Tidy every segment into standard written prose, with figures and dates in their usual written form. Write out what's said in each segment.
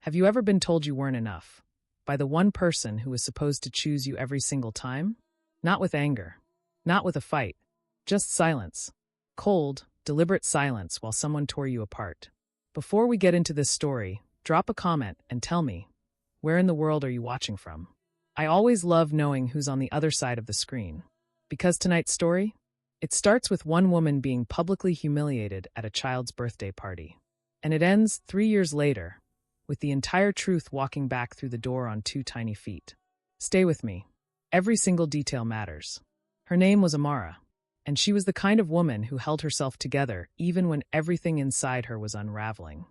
Have you ever been told you weren't enough? By the one person who was supposed to choose you every single time? Not with anger. Not with a fight. Just silence. Cold, deliberate silence while someone tore you apart. Before we get into this story, drop a comment and tell me, where in the world are you watching from? I always love knowing who's on the other side of the screen. Because tonight's story? It starts with one woman being publicly humiliated at a child's birthday party. And it ends 3 years later, with the entire truth walking back through the door on 2 tiny feet. Stay with me. Every single detail matters. Her name was Amara, and she was the kind of woman who held herself together even when everything inside her was unraveling.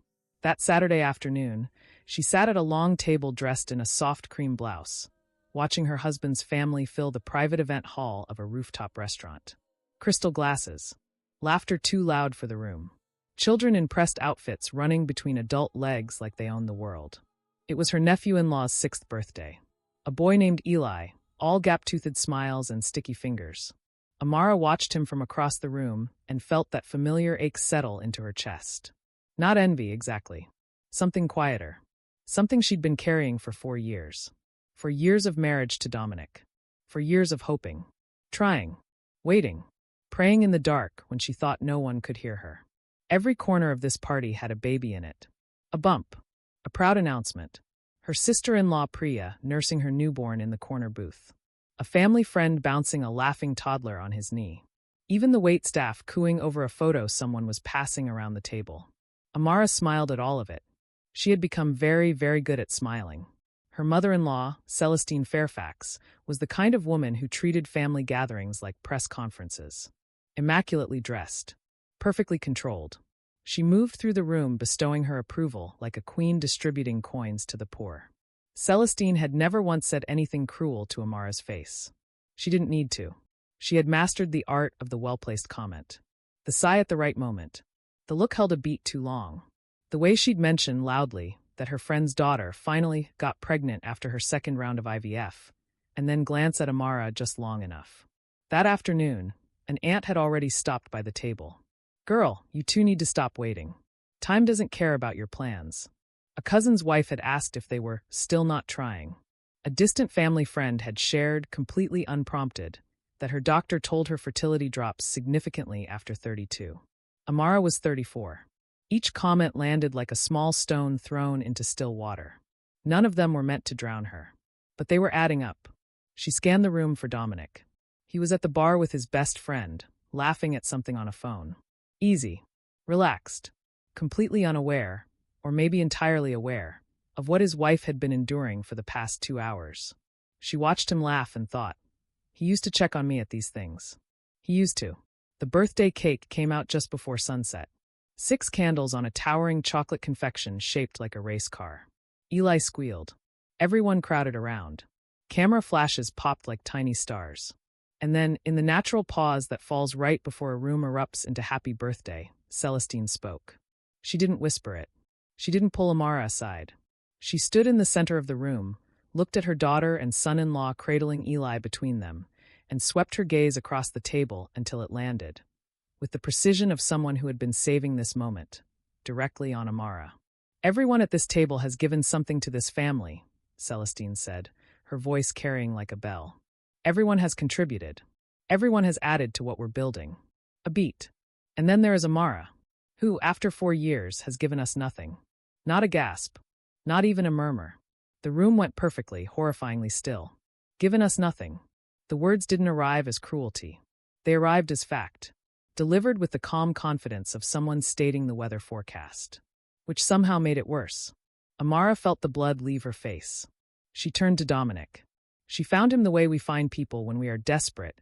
That Saturday afternoon, she sat at a long table dressed in a soft cream blouse, watching her husband's family fill the private event hall of a rooftop restaurant. Crystal glasses. Laughter too loud for the room. Children in pressed outfits running between adult legs like they owned the world. It was her nephew-in-law's 6th birthday. A boy named Eli, all gap-toothed smiles and sticky fingers. Amara watched him from across the room and felt that familiar ache settle into her chest. Not envy, exactly. Something quieter. Something she'd been carrying for 4 years. For years of marriage to Dominic. For years of hoping. Trying. Waiting. Praying in the dark when she thought no one could hear her. Every corner of this party had a baby in it. A bump. A proud announcement. Her sister-in-law Priya nursing her newborn in the corner booth. A family friend bouncing a laughing toddler on his knee. Even the waitstaff cooing over a photo someone was passing around the table. Amara smiled at all of it. She had become very, very good at smiling. Her mother-in-law, Celestine Fairfax, was the kind of woman who treated family gatherings like press conferences. Immaculately dressed. Perfectly controlled. She moved through the room bestowing her approval like a queen distributing coins to the poor. Celestine had never once said anything cruel to Amara's face. She didn't need to. She had mastered the art of the well-placed comment. The sigh at the right moment. The look held a beat too long. The way she'd mention loudly that her friend's daughter finally got pregnant after her 2nd round of IVF, and then glance at Amara just long enough. That afternoon, an aunt had already stopped by the table. "Girl, you two need to stop waiting. Time doesn't care about your plans." A cousin's wife had asked if they were still not trying. A distant family friend had shared, completely unprompted, that her doctor told her fertility drops significantly after 32. Amara was 34. Each comment landed like a small stone thrown into still water. None of them were meant to drown her. But they were adding up. She scanned the room for Dominic. He was at the bar with his best friend, laughing at something on a phone. Easy. Relaxed. Completely unaware, or maybe entirely aware, of what his wife had been enduring for the past 2 hours. She watched him laugh and thought, he used to check on me at these things. He used to. The birthday cake came out just before sunset. 6 candles on a towering chocolate confection shaped like a race car. Eli squealed. Everyone crowded around. Camera flashes popped like tiny stars. And then, in the natural pause that falls right before a room erupts into happy birthday, Celestine spoke. She didn't whisper it. She didn't pull Amara aside. She stood in the center of the room, looked at her daughter and son-in-law cradling Eli between them, and swept her gaze across the table until it landed, with the precision of someone who had been saving this moment, directly on Amara. "Everyone at this table has given something to this family," Celestine said, her voice carrying like a bell. "Everyone has contributed. Everyone has added to what we're building. A beat. And then there is Amara, who, after 4 years, has given us nothing. Not a gasp. Not even a murmur. The room went perfectly, horrifyingly still. Given us nothing. The words didn't arrive as cruelty. They arrived as fact. Delivered with the calm confidence of someone stating the weather forecast. Which somehow made it worse. Amara felt the blood leave her face. She turned to Dominic. She found him the way we find people when we are desperate.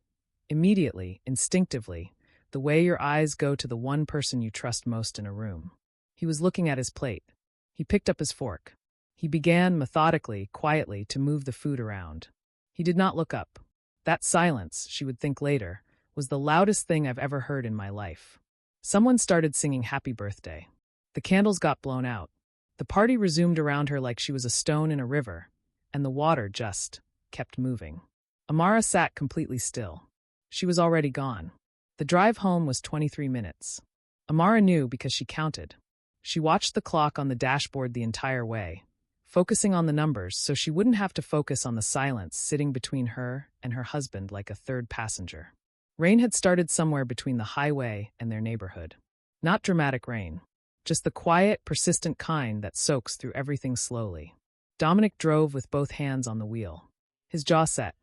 Immediately, instinctively, the way your eyes go to the one person you trust most in a room. He was looking at his plate. He picked up his fork. He began, methodically, quietly, to move the food around. He did not look up. That silence, she would think later, was the loudest thing I've ever heard in my life. Someone started singing Happy Birthday. The candles got blown out. The party resumed around her like she was a stone in a river, and the water just kept moving. Amara sat completely still. She was already gone. The drive home was 23 minutes. Amara knew because she counted. She watched the clock on the dashboard the entire way, focusing on the numbers so she wouldn't have to focus on the silence sitting between her and her husband like a third passenger. Rain had started somewhere between the highway and their neighborhood. Not dramatic rain, just the quiet, persistent kind that soaks through everything slowly. Dominic drove with both hands on the wheel, his jaw set,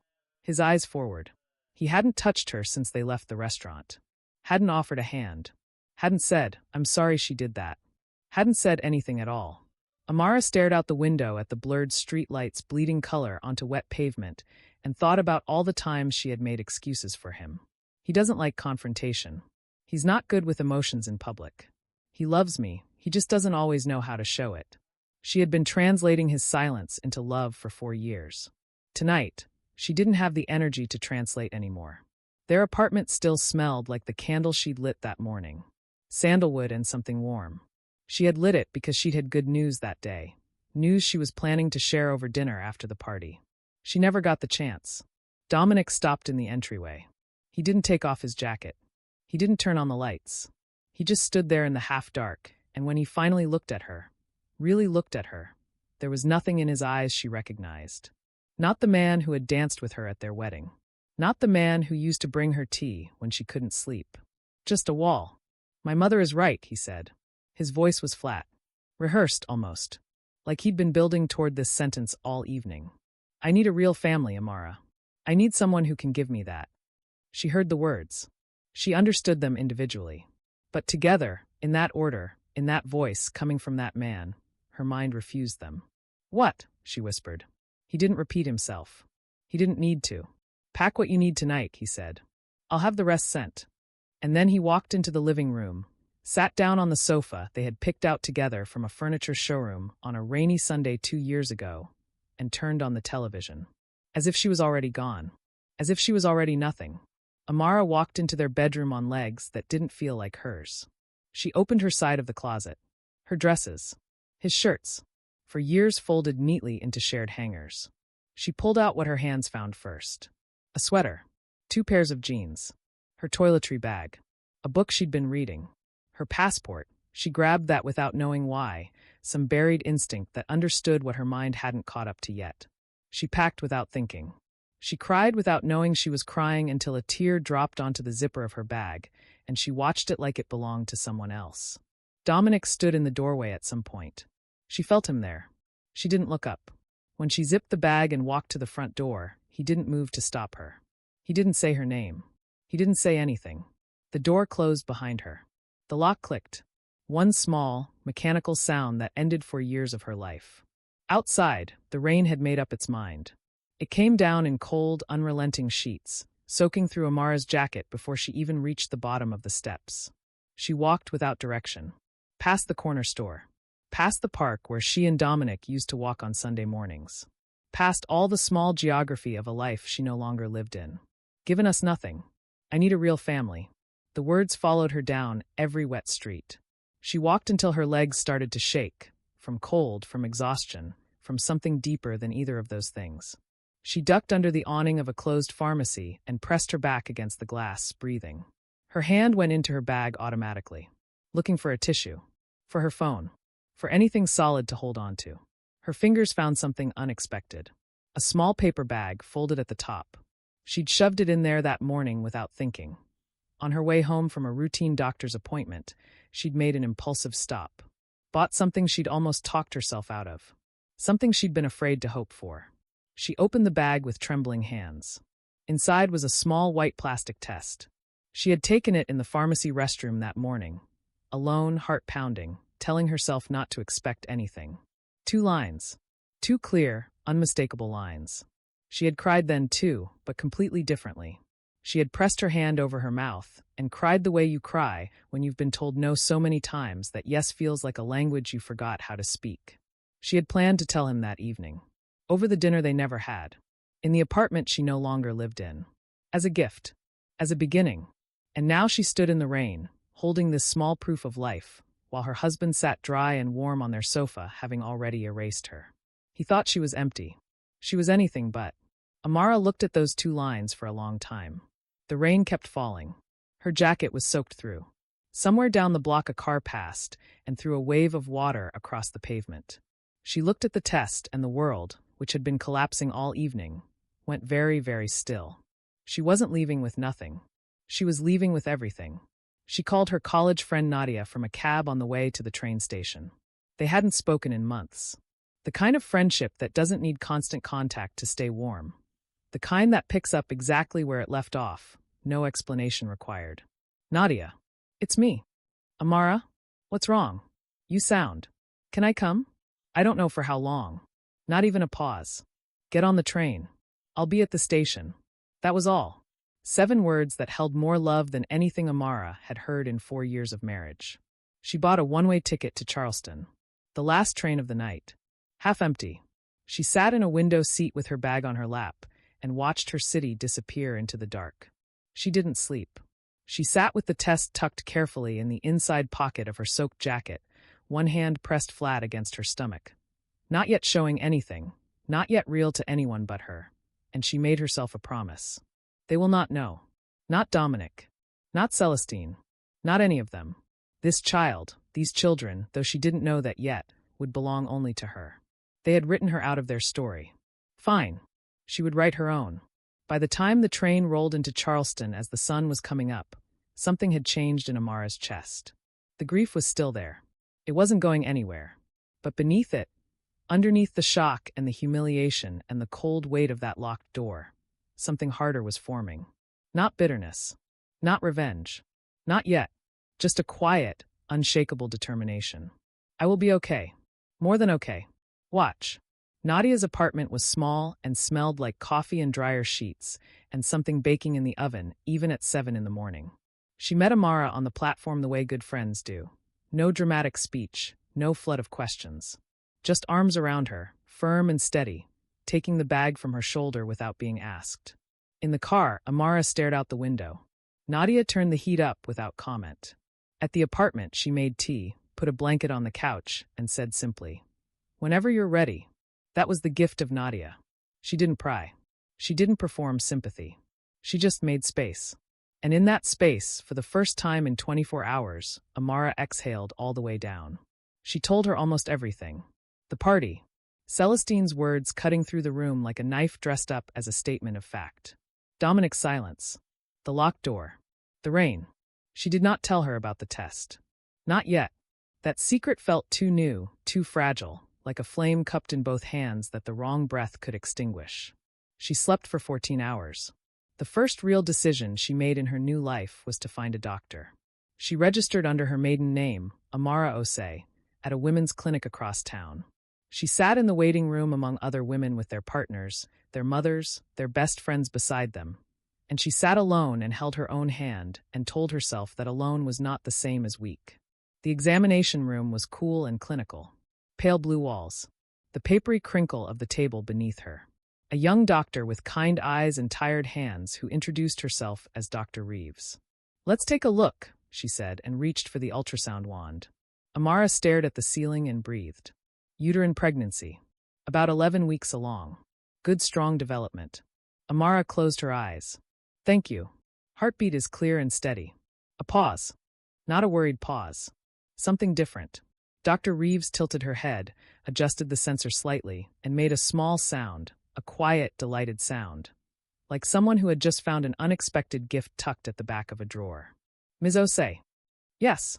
his eyes forward. He hadn't touched her since they left the restaurant. Hadn't offered a hand. Hadn't said, "I'm sorry she did that." Hadn't said anything at all. Amara stared out the window at the blurred streetlights bleeding color onto wet pavement and thought about all the times she had made excuses for him. He doesn't like confrontation. He's not good with emotions in public. He loves me, he just doesn't always know how to show it. She had been translating his silence into love for 4 years. Tonight, she didn't have the energy to translate anymore. Their apartment still smelled like the candle she'd lit that morning. Sandalwood and something warm. She had lit it because she'd had good news that day. News she was planning to share over dinner after the party. She never got the chance. Dominic stopped in the entryway. He didn't take off his jacket. He didn't turn on the lights. He just stood there in the half-dark, and when he finally looked at her, really looked at her, there was nothing in his eyes she recognized. Not the man who had danced with her at their wedding. Not the man who used to bring her tea when she couldn't sleep. Just a wall. "My mother is right," he said. His voice was flat. Rehearsed, almost. Like he'd been building toward this sentence all evening. "I need a real family, Amara. I need someone who can give me that." She heard the words. She understood them individually. But together, in that order, in that voice coming from that man, her mind refused them. "What?" she whispered. He didn't repeat himself. He didn't need to. "Pack what you need tonight," he said. "I'll have the rest sent." And then he walked into the living room, sat down on the sofa they had picked out together from a furniture showroom on a rainy Sunday 2 years ago, and turned on the television. As if she was already gone. As if she was already nothing. Amara walked into their bedroom on legs that didn't feel like hers. She opened her side of the closet. Her dresses. His shirts. For years folded neatly into shared hangers. She pulled out what her hands found first. A sweater. 2 pairs of jeans. Her toiletry bag. A book she'd been reading. Her passport. She grabbed that without knowing why, some buried instinct that understood what her mind hadn't caught up to yet. She packed without thinking. She cried without knowing she was crying until a tear dropped onto the zipper of her bag, and she watched it like it belonged to someone else. Dominic stood in the doorway at some point. She felt him there. She didn't look up. When she zipped the bag and walked to the front door, he didn't move to stop her. He didn't say her name. He didn't say anything. The door closed behind her. The lock clicked. One small, mechanical sound that ended 4 years of her life. Outside, the rain had made up its mind. It came down in cold, unrelenting sheets, soaking through Amara's jacket before she even reached the bottom of the steps. She walked without direction. Past the corner store. Past the park where she and Dominic used to walk on Sunday mornings. Past all the small geography of a life she no longer lived in. "Given us nothing. I need a real family." The words followed her down every wet street. She walked until her legs started to shake, from cold, from exhaustion, from something deeper than either of those things. She ducked under the awning of a closed pharmacy and pressed her back against the glass, breathing. Her hand went into her bag automatically, looking for a tissue, for her phone, for anything solid to hold on to. Her fingers found something unexpected. A small paper bag folded at the top. She'd shoved it in there that morning without thinking. On her way home from a routine doctor's appointment, she'd made an impulsive stop. Bought something she'd almost talked herself out of. Something she'd been afraid to hope for. She opened the bag with trembling hands. Inside was a small white plastic test. She had taken it in the pharmacy restroom that morning, alone, heart pounding, telling herself not to expect anything. 2 lines. 2 clear, unmistakable lines. She had cried then too, but completely differently. She had pressed her hand over her mouth and cried the way you cry when you've been told no so many times that yes feels like a language you forgot how to speak. She had planned to tell him that evening. Over the dinner they never had. In the apartment she no longer lived in. As a gift. As a beginning. And now she stood in the rain, holding this small proof of life, while her husband sat dry and warm on their sofa, having already erased her. He thought she was empty. She was anything but. Amara looked at those 2 lines for a long time. The rain kept falling. Her jacket was soaked through. Somewhere down the block a car passed and threw a wave of water across the pavement. She looked at the test, and the world, which had been collapsing all evening, went very, very still. She wasn't leaving with nothing. She was leaving with everything. She called her college friend Nadia from a cab on the way to the train station. They hadn't spoken in months. The kind of friendship that doesn't need constant contact to stay warm. The kind that picks up exactly where it left off, no explanation required. Nadia. It's me. Amara? What's wrong? You sound. Can I come? I don't know for how long. Not even a pause. Get on the train. I'll be at the station. That was all. 7 words that held more love than anything Amara had heard in 4 years of marriage. She bought a one-way ticket to Charleston. The last train of the night. Half empty. She sat in a window seat with her bag on her lap and watched her city disappear into the dark. She didn't sleep. She sat with the test tucked carefully in the inside pocket of her soaked jacket, one hand pressed flat against her stomach. Not yet showing anything, not yet real to anyone but her. And she made herself a promise. They will not know. Not Dominic. Not Celestine. Not any of them. This child, these children, though she didn't know that yet, would belong only to her. They had written her out of their story. Fine. She would write her own. By the time the train rolled into Charleston as the sun was coming up, something had changed in Amara's chest. The grief was still there. It wasn't going anywhere. But beneath it, underneath the shock and the humiliation and the cold weight of that locked door, something harder was forming. Not bitterness. Not revenge. Not yet. Just a quiet, unshakable determination. I will be okay. More than okay. Watch. Nadia's apartment was small and smelled like coffee and dryer sheets and something baking in the oven, even at 7 in the morning. She met Amara on the platform the way good friends do. No dramatic speech, no flood of questions. Just arms around her, firm and steady, taking the bag from her shoulder without being asked. In the car, Amara stared out the window. Nadia turned the heat up without comment. At the apartment, she made tea, put a blanket on the couch, and said simply, "Whenever you're ready." That was the gift of Nadia. She didn't pry. She didn't perform sympathy. She just made space. And in that space, for the first time in 24 hours, Amara exhaled all the way down. She told her almost everything. The party. Celestine's words cutting through the room like a knife dressed up as a statement of fact. Dominic's silence. The locked door. The rain. She did not tell her about the test. Not yet. That secret felt too new, too fragile, like a flame cupped in both hands that the wrong breath could extinguish. She slept for 14 hours. The first real decision she made in her new life was to find a doctor. She registered under her maiden name, Amara Osei, at a women's clinic across town. She sat in the waiting room among other women with their partners, their mothers, their best friends beside them. And she sat alone and held her own hand and told herself that alone was not the same as weak. The examination room was cool and clinical. Pale blue walls. The papery crinkle of the table beneath her. A young doctor with kind eyes and tired hands who introduced herself as Dr. Reeves. "Let's take a look," she said, and reached for the ultrasound wand. Amara stared at the ceiling and breathed. Uterine pregnancy. About 11 weeks along. Good strong development. Amara closed her eyes. "Thank you." Heartbeat is clear and steady. A pause. Not a worried pause. Something different. Dr. Reeves tilted her head, adjusted the sensor slightly, and made a small sound, a quiet, delighted sound. Like someone who had just found an unexpected gift tucked at the back of a drawer. "Ms. Osei." "Yes.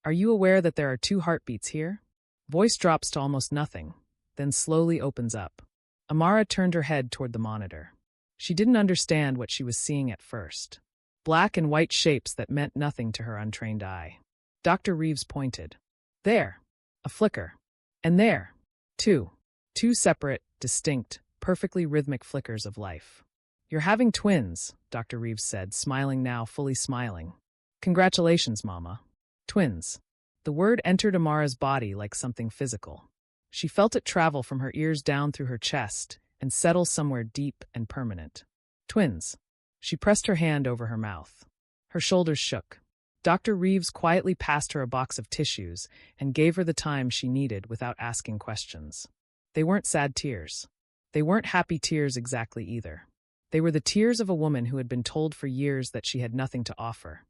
Are you aware that there are 2 heartbeats here?" Voice drops to almost nothing, then slowly opens up. Amara turned her head toward the monitor. She didn't understand what she was seeing at first. Black and white shapes that meant nothing to her untrained eye. Dr. Reeves pointed. "There." A flicker. And there. 2. 2 separate, distinct, perfectly rhythmic flickers of life. "You're having twins," Dr. Reeves said, smiling now, fully smiling. "Congratulations, Mama." Twins. The word entered Amara's body like something physical. She felt it travel from her ears down through her chest and settle somewhere deep and permanent. Twins. She pressed her hand over her mouth. Her shoulders shook. Dr. Reeves quietly passed her a box of tissues and gave her the time she needed without asking questions. They weren't sad tears. They weren't happy tears exactly either. They were the tears of a woman who had been told for years that she had nothing to offer,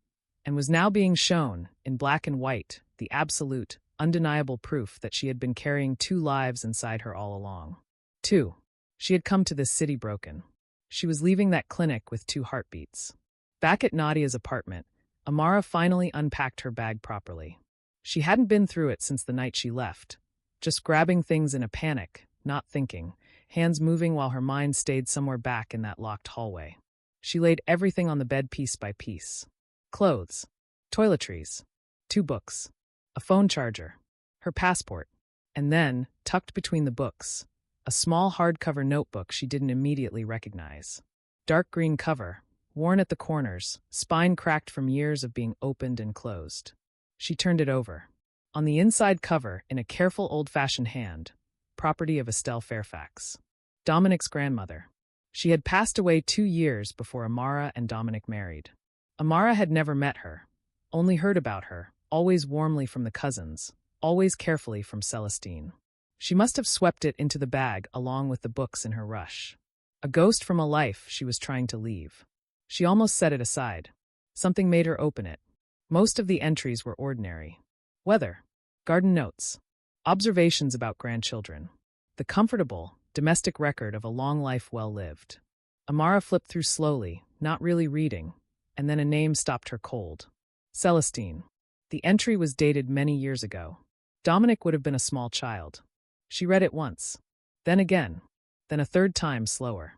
and was now being shown, in black and white, the absolute, undeniable proof that she had been carrying two lives inside her all along. 2. She had come to this city broken. She was leaving that clinic with two heartbeats. Back at Nadia's apartment, Amara finally unpacked her bag properly. She hadn't been through it since the night she left, just grabbing things in a panic, not thinking, hands moving while her mind stayed somewhere back in that locked hallway. She laid everything on the bed piece by piece. Clothes, toiletries, 2 books, a phone charger, her passport, and then, tucked between the books, a small hardcover notebook she didn't immediately recognize. Dark green cover, worn at the corners, spine cracked from years of being opened and closed. She turned it over. On the inside cover, in a careful old-fashioned hand, property of Estelle Fairfax, Dominic's grandmother. She had passed away 2 years before Amara and Dominic married. Amara had never met her, only heard about her, always warmly from the cousins, always carefully from Celestine. She must have swept it into the bag along with the books in her rush. A ghost from a life she was trying to leave. She almost set it aside. Something made her open it. Most of the entries were ordinary. Weather, garden notes, observations about grandchildren. The comfortable, domestic record of a long life well lived. Amara flipped through slowly, not really reading, and then a name stopped her cold. Celestine. The entry was dated many years ago. Dominic would have been a small child. She read it once, then again, then a third time slower.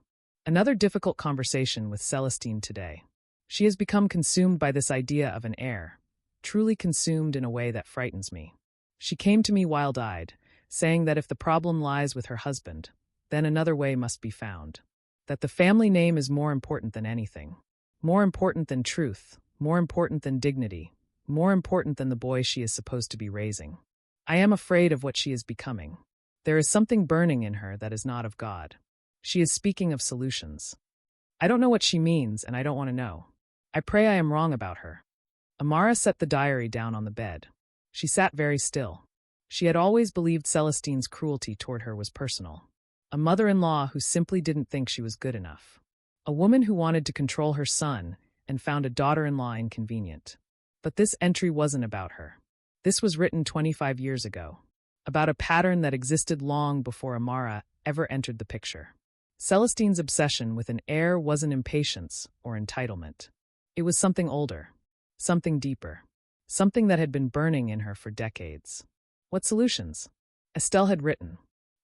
Another difficult conversation with Celestine today. She has become consumed by this idea of an heir, truly consumed in a way that frightens me. She came to me wild-eyed, saying that if the problem lies with her husband, then another way must be found. That the family name is more important than anything. More important than truth, more important than dignity, more important than the boy she is supposed to be raising. I am afraid of what she is becoming. There is something burning in her that is not of God. She is speaking of solutions. I don't know what she means, and I don't want to know. I pray I am wrong about her. Amara set the diary down on the bed. She sat very still. She had always believed Celestine's cruelty toward her was personal. A mother-in-law who simply didn't think she was good enough. A woman who wanted to control her son and found a daughter-in-law inconvenient. But this entry wasn't about her. This was written 25 years ago. About a pattern that existed long before Amara ever entered the picture. Celestine's obsession with an heir wasn't impatience or entitlement. It was something older, something deeper, something that had been burning in her for decades. What solutions? Estelle had written.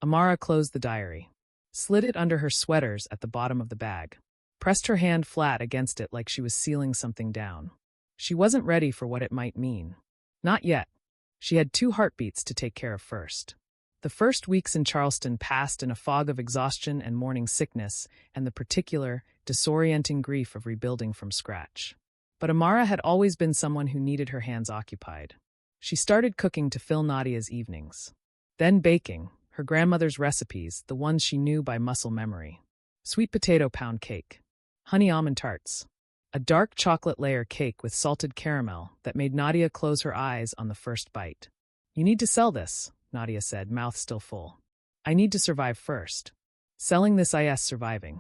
Amara closed the diary, slid it under her sweaters at the bottom of the bag, pressed her hand flat against it like she was sealing something down. She wasn't ready for what it might mean. Not yet. She had 2 heartbeats to take care of first. The first weeks in Charleston passed in a fog of exhaustion and morning sickness and the particular, disorienting grief of rebuilding from scratch. But Amara had always been someone who needed her hands occupied. She started cooking to fill Nadia's evenings. Then baking, her grandmother's recipes, the ones she knew by muscle memory. Sweet potato pound cake, honey almond tarts, a dark chocolate layer cake with salted caramel that made Nadia close her eyes on the first bite. "You need to sell this," Nadia said, mouth still full. "I need to survive first." Selling this is surviving.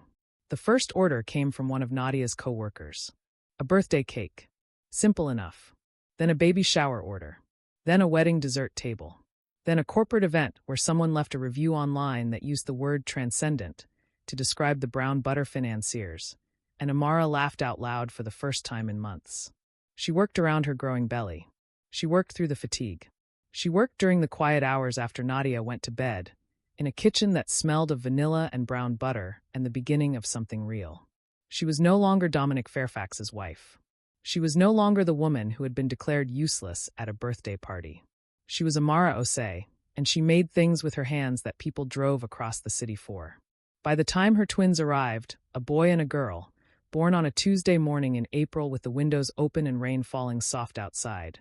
The first order came from one of Nadia's co-workers. A birthday cake. Simple enough. Then a baby shower order. Then a wedding dessert table. Then a corporate event where someone left a review online that used the word transcendent to describe the brown butter financiers, and Amara laughed out loud for the first time in months. She worked around her growing belly. She worked through the fatigue. She worked during the quiet hours after Nadia went to bed, in a kitchen that smelled of vanilla and brown butter and the beginning of something real. She was no longer Dominic Fairfax's wife. She was no longer the woman who had been declared useless at a birthday party. She was Amara Osei, and she made things with her hands that people drove across the city for. By the time her twins arrived, a boy and a girl, born on a Tuesday morning in April with the windows open and rain falling soft outside,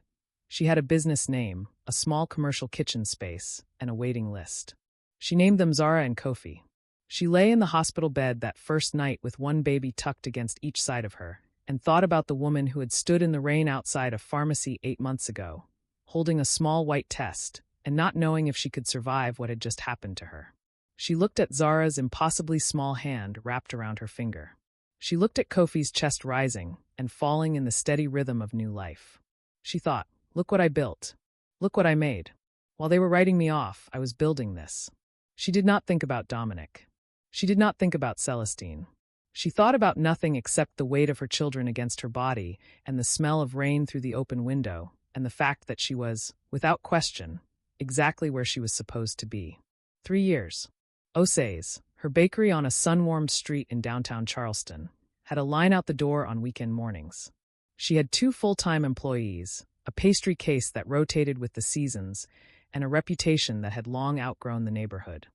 she had a business name, a small commercial kitchen space, and a waiting list. She named them Zara and Kofi. She lay in the hospital bed that first night with one baby tucked against each side of her, and thought about the woman who had stood in the rain outside a pharmacy 8 months ago, holding a small white test, and not knowing if she could survive what had just happened to her. She looked at Zara's impossibly small hand wrapped around her finger. She looked at Kofi's chest rising and falling in the steady rhythm of new life. She thought, look what I built. Look what I made. While they were writing me off, I was building this. She did not think about Dominic. She did not think about Celestine. She thought about nothing except the weight of her children against her body and the smell of rain through the open window and the fact that she was, without question, exactly where she was supposed to be. 3 years. Osae's, her bakery on a sun-warmed street in downtown Charleston, had a line out the door on weekend mornings. She had 2 full-time employees, a pastry case that rotated with the seasons, and a reputation that had long outgrown the neighborhood.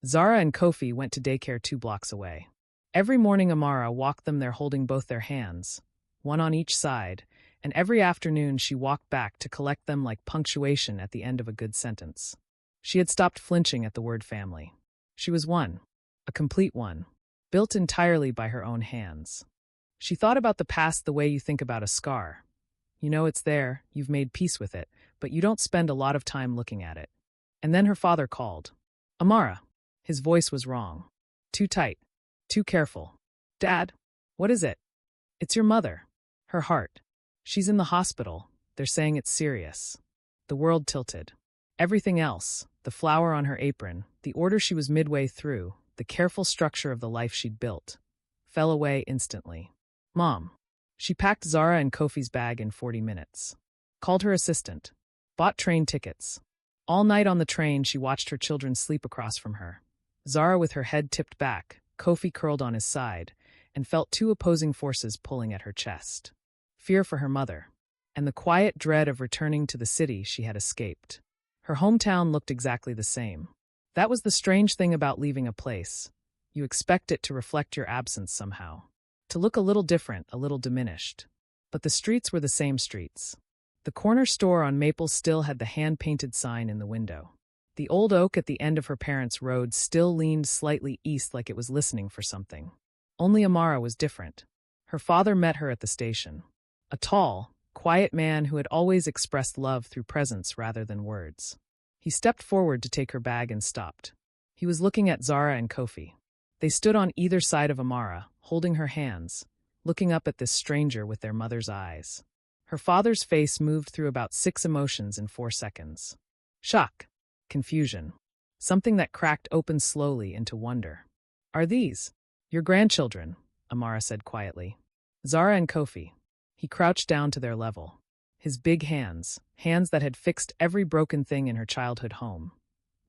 Zara and Kofi went to daycare 2 blocks away. Every morning Amara walked them there holding both their hands, one on each side, and every afternoon she walked back to collect them like punctuation at the end of a good sentence. She had stopped flinching at the word family. She was one, a complete one, built entirely by her own hands. She thought about the past the way you think about a scar. You know it's there, you've made peace with it, but you don't spend a lot of time looking at it. And then her father called. Amara. His voice was wrong. Too tight. Too careful. Dad, what is it? It's your mother. Her heart. She's in the hospital. They're saying it's serious. The world tilted. Everything else, the flower on her apron, the order she was midway through, the careful structure of the life she'd built, fell away instantly. Mom. She packed Zara and Kofi's bag in 40 minutes. Called her assistant. Bought train tickets. All night on the train she watched her children sleep across from her. Zara with her head tipped back, Kofi curled on his side, and felt 2 opposing forces pulling at her chest. Fear for her mother, and the quiet dread of returning to the city she had escaped. Her hometown looked exactly the same. That was the strange thing about leaving a place. You expect it to reflect your absence somehow. To look a little different, a little diminished. But the streets were the same streets. The corner store on Maple still had the hand-painted sign in the window. The old oak at the end of her parents' road still leaned slightly east like it was listening for something. Only Amara was different. Her father met her at the station. A tall, quiet man who had always expressed love through presence rather than words. He stepped forward to take her bag and stopped. He was looking at Zara and Kofi. They stood on either side of Amara, holding her hands, looking up at this stranger with their mother's eyes. Her father's face moved through about 6 emotions in 4 seconds. Shock. Confusion. Something that cracked open slowly into wonder. Are these your grandchildren? Amara said quietly. Zara and Kofi. He crouched down to their level. His big hands, hands that had fixed every broken thing in her childhood home,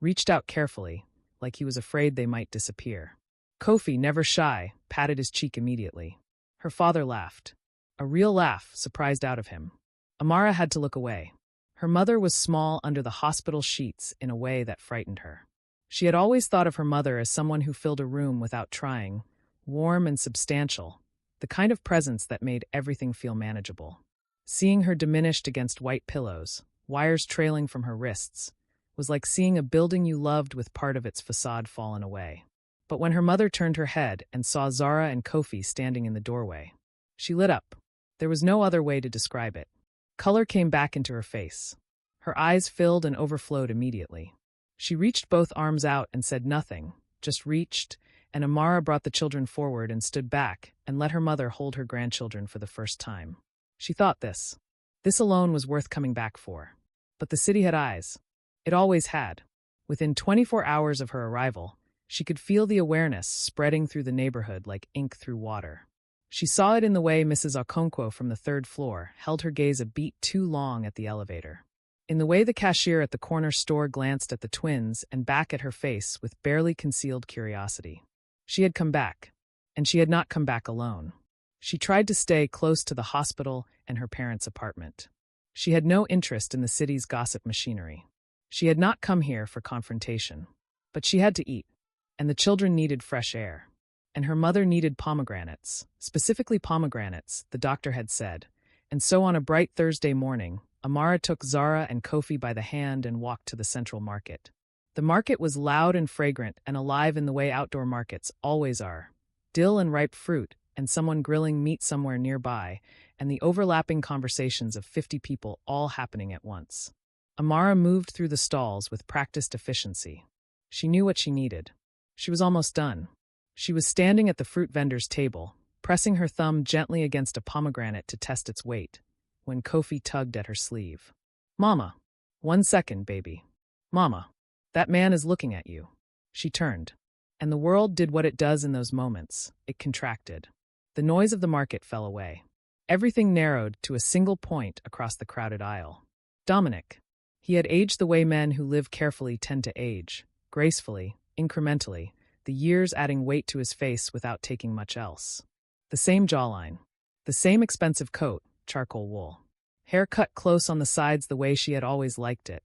reached out carefully, like he was afraid they might disappear. Kofi, never shy, patted his cheek immediately. Her father laughed. A real laugh, surprised out of him. Amara had to look away. Her mother was small under the hospital sheets in a way that frightened her. She had always thought of her mother as someone who filled a room without trying, warm and substantial, the kind of presence that made everything feel manageable. Seeing her diminished against white pillows, wires trailing from her wrists, was like seeing a building you loved with part of its facade fallen away. But when her mother turned her head and saw Zara and Kofi standing in the doorway, she lit up. There was no other way to describe it. Color came back into her face. Her eyes filled and overflowed immediately. She reached both arms out and said nothing, just reached, and Amara brought the children forward and stood back and let her mother hold her grandchildren for the first time. She thought this alone was worth coming back for. But the city had eyes. It always had. Within 24 hours of her arrival, she could feel the awareness spreading through the neighborhood like ink through water. She saw it in the way Mrs. Okonkwo from the 3rd floor held her gaze a beat too long at the elevator. In the way the cashier at the corner store glanced at the twins and back at her face with barely concealed curiosity. She had come back, and she had not come back alone. She tried to stay close to the hospital and her parents' apartment. She had no interest in the city's gossip machinery. She had not come here for confrontation. But she had to eat, and the children needed fresh air. And her mother needed pomegranates, specifically pomegranates, the doctor had said. And so on a bright Thursday morning, Amara took Zara and Kofi by the hand and walked to the central market. The market was loud and fragrant and alive in the way outdoor markets always are. Dill and ripe fruit, and someone grilling meat somewhere nearby, and the overlapping conversations of 50 people all happening at once. Amara moved through the stalls with practiced efficiency. She knew what she needed. She was almost done. She was standing at the fruit vendor's table, pressing her thumb gently against a pomegranate to test its weight, when Kofi tugged at her sleeve. "Mama, 1 second, baby." Mama, that man is looking at you. She turned, and the world did what it does in those moments. It contracted. The noise of the market fell away. Everything narrowed to a single point across the crowded aisle. Dominic. He had aged the way men who live carefully tend to age, gracefully, incrementally, the years adding weight to his face without taking much else. The same jawline. The same expensive coat, charcoal wool. Hair cut close on the sides the way she had always liked it,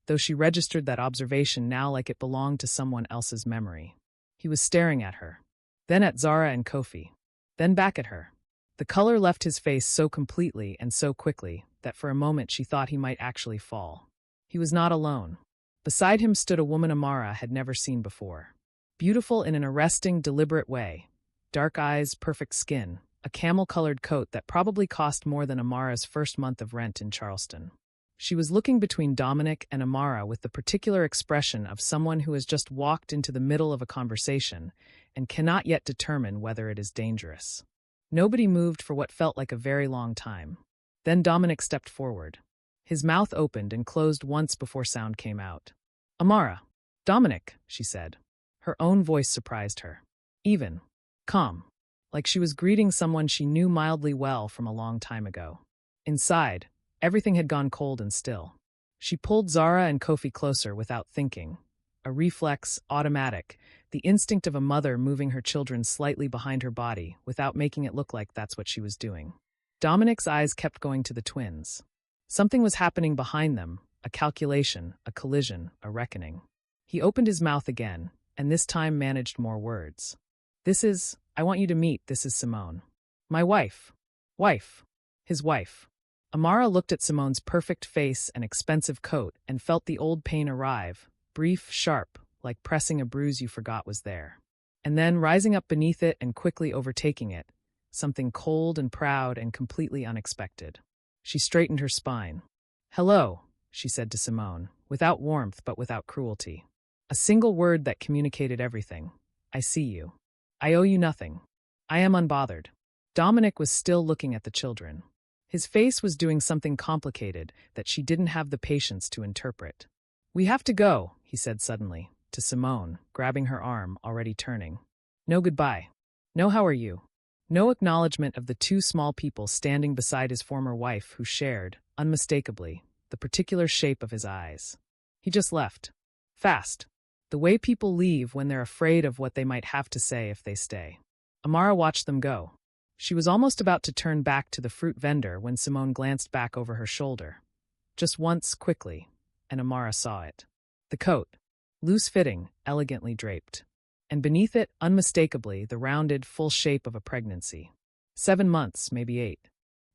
though she registered that observation now like it belonged to someone else's memory. He was staring at her, then at Zara and Kofi, then back at her. The color left his face so completely and so quickly that for a moment she thought he might actually fall. He was not alone. Beside him stood a woman Amara had never seen before. Beautiful in an arresting, deliberate way. Dark eyes, perfect skin, a camel-colored coat that probably cost more than Amara's first month of rent in Charleston. She was looking between Dominic and Amara with the particular expression of someone who has just walked into the middle of a conversation and cannot yet determine whether it is dangerous. Nobody moved for what felt like a very long time. Then Dominic stepped forward. His mouth opened and closed once before sound came out. Amara. Dominic, she said. Her own voice surprised her. Even. Calm. Like she was greeting someone she knew mildly well from a long time ago. Inside, everything had gone cold and still. She pulled Zara and Kofi closer without thinking. A reflex, automatic, the instinct of a mother moving her children slightly behind her body without making it look like that's what she was doing. Dominic's eyes kept going to the twins. Something was happening behind them, a calculation, a collision, a reckoning. He opened his mouth again, and this time managed more words. I want you to meet, this is Simone. My wife. Wife. His wife. Amara looked at Simone's perfect face and expensive coat and felt the old pain arrive, brief, sharp, like pressing a bruise you forgot was there. And then, rising up beneath it and quickly overtaking it, something cold and proud and completely unexpected. She straightened her spine. Hello, she said to Simone, without warmth but without cruelty. A single word that communicated everything. I see you. I owe you nothing. I am unbothered. Dominic was still looking at the children. His face was doing something complicated that she didn't have the patience to interpret. We have to go, he said suddenly, to Simone, grabbing her arm, already turning. No goodbye. No how are you. No acknowledgement of the two small people standing beside his former wife who shared, unmistakably, the particular shape of his eyes. He just left. Fast. The way people leave when they're afraid of what they might have to say if they stay. Amara watched them go. She was almost about to turn back to the fruit vendor when Simone glanced back over her shoulder. Just once, quickly, and Amara saw it. The coat. Loose-fitting, elegantly draped. And beneath it, unmistakably, the rounded, full shape of a pregnancy. 7 months, maybe 8.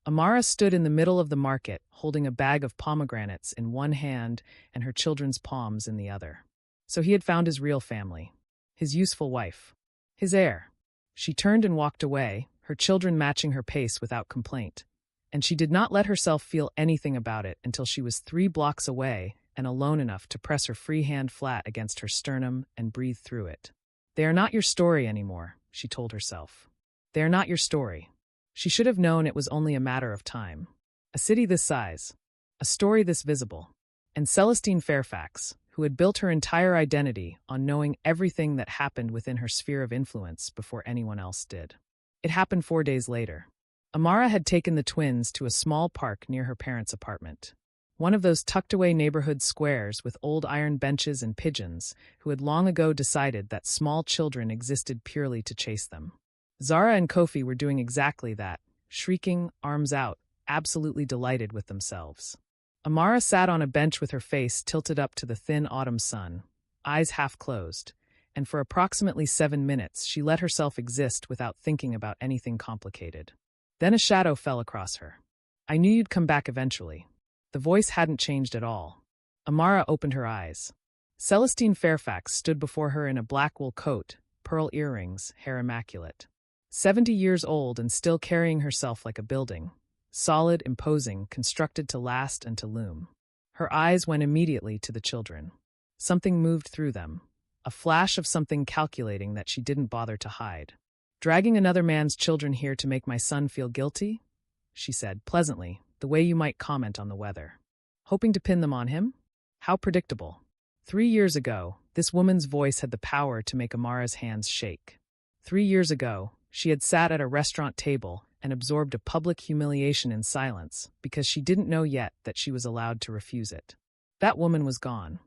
Amara stood in the middle of the market, holding a bag of pomegranates in one hand and her children's palms in the other. So he had found his real family. His useful wife. His heir. She turned and walked away, her children matching her pace without complaint. And she did not let herself feel anything about it until she was 3 blocks away and alone enough to press her free hand flat against her sternum and breathe through it. They are not your story anymore, she told herself. They are not your story. She should have known it was only a matter of time. A city this size. A story this visible. And Celestine Fairfax, who had built her entire identity on knowing everything that happened within her sphere of influence before anyone else did. It happened 4 days later. Amara had taken the twins to a small park near her parents' apartment. One of those tucked-away neighborhood squares with old iron benches and pigeons who had long ago decided that small children existed purely to chase them. Zara and Kofi were doing exactly that, shrieking, arms out, absolutely delighted with themselves. Amara sat on a bench with her face tilted up to the thin autumn sun, eyes half closed, and for approximately 7 minutes she let herself exist without thinking about anything complicated. Then a shadow fell across her. I knew you'd come back eventually. The voice hadn't changed at all. Amara opened her eyes. Celestine Fairfax stood before her in a black wool coat, pearl earrings, hair immaculate. 70 years old and still carrying herself like a building. Solid, imposing, constructed to last and to loom. Her eyes went immediately to the children. Something moved through them. A flash of something calculating that she didn't bother to hide. Dragging another man's children here to make my son feel guilty? She said, pleasantly, the way you might comment on the weather. Hoping to pin them on him? How predictable. 3 years ago, this woman's voice had the power to make Amara's hands shake. 3 years ago, she had sat at a restaurant table and absorbed a public humiliation in silence because she didn't know yet that she was allowed to refuse it. That woman was gone.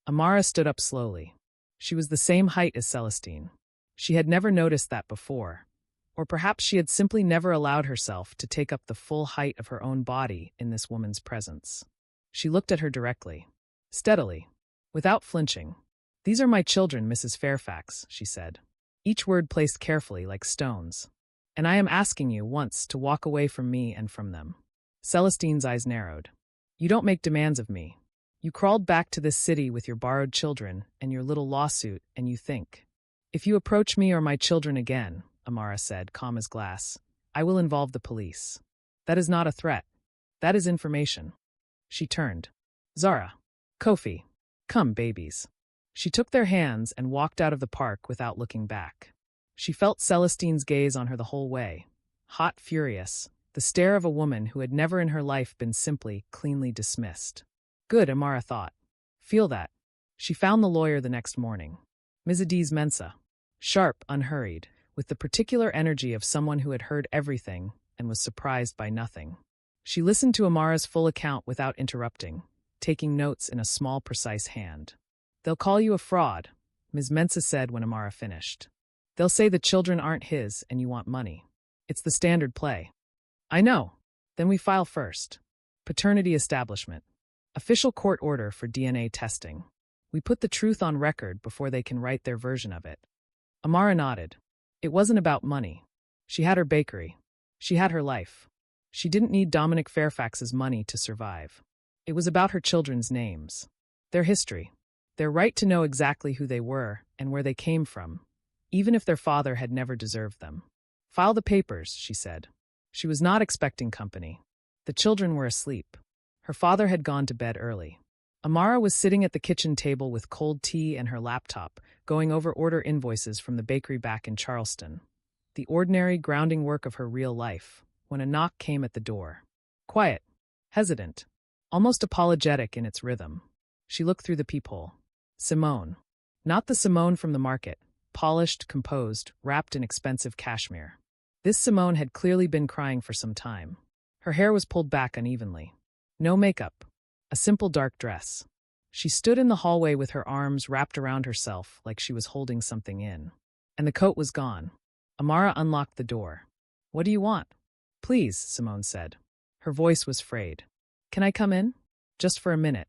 Amara stood up slowly. She was the same height as Celestine. She had never noticed that before. Or perhaps she had simply never allowed herself to take up the full height of her own body in this woman's presence. She looked at her directly, steadily, without flinching. "These are my children, Mrs. Fairfax," she said, each word placed carefully like stones. "And I am asking you once to walk away from me and from them." Celestine's eyes narrowed. "You don't make demands of me. You crawled back to this city with your borrowed children and your little lawsuit, and you think. If you approach me or my children again," Amara said, calm as glass, "I will involve the police. That is not a threat. That is information." She turned. "Zara. Kofi. Come, babies." She took their hands and walked out of the park without looking back. She felt Celestine's gaze on her the whole way. Hot, furious, the stare of a woman who had never in her life been simply, cleanly dismissed. Good, Amara thought. Feel that. She found the lawyer the next morning. Mizadiz Mensa. Sharp, unhurried, with the particular energy of someone who had heard everything and was surprised by nothing. She listened to Amara's full account without interrupting, taking notes in a small, precise hand. "They'll call you a fraud," Ms. Mensa said when Amara finished. "They'll say the children aren't his and you want money. It's the standard play." "I know. Then we file first. Paternity establishment. Official court order for DNA testing. We put the truth on record before they can write their version of it." Amara nodded. It wasn't about money. She had her bakery. She had her life. She didn't need Dominic Fairfax's money to survive. It was about her children's names, their history, their right to know exactly who they were and where they came from, even if their father had never deserved them. "File the papers," she said. She was not expecting company. The children were asleep. Her father had gone to bed early. Amara was sitting at the kitchen table with cold tea and her laptop, going over order invoices from the bakery back in Charleston. The ordinary, grounding work of her real life, when a knock came at the door. Quiet, hesitant, almost apologetic in its rhythm. She looked through the peephole. Simone. Not the Simone from the market, polished, composed, wrapped in expensive cashmere. This Simone had clearly been crying for some time. Her hair was pulled back unevenly. No makeup. A simple dark dress. She stood in the hallway with her arms wrapped around herself like she was holding something in. And the coat was gone. Amara unlocked the door. "What do you want?" "Please," Simone said. Her voice was frayed. "Can I come in? Just for a minute.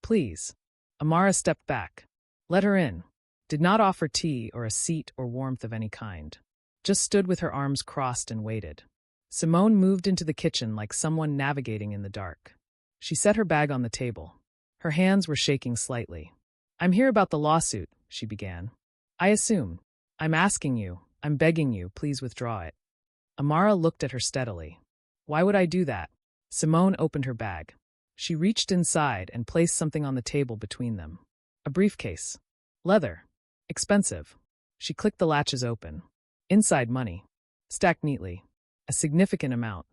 Please." Amara stepped back. Let her in. Did not offer tea or a seat or warmth of any kind. Just stood with her arms crossed and waited. Simone moved into the kitchen like someone navigating in the dark. She set her bag on the table. Her hands were shaking slightly. "I'm here about the lawsuit," she began. "I assume. I'm asking you, I'm begging you, please withdraw it." Amara looked at her steadily. "Why would I do that?" Simone opened her bag. She reached inside and placed something on the table between them. A briefcase. Leather. Expensive. She clicked the latches open. Inside money. Stacked neatly. A significant amount.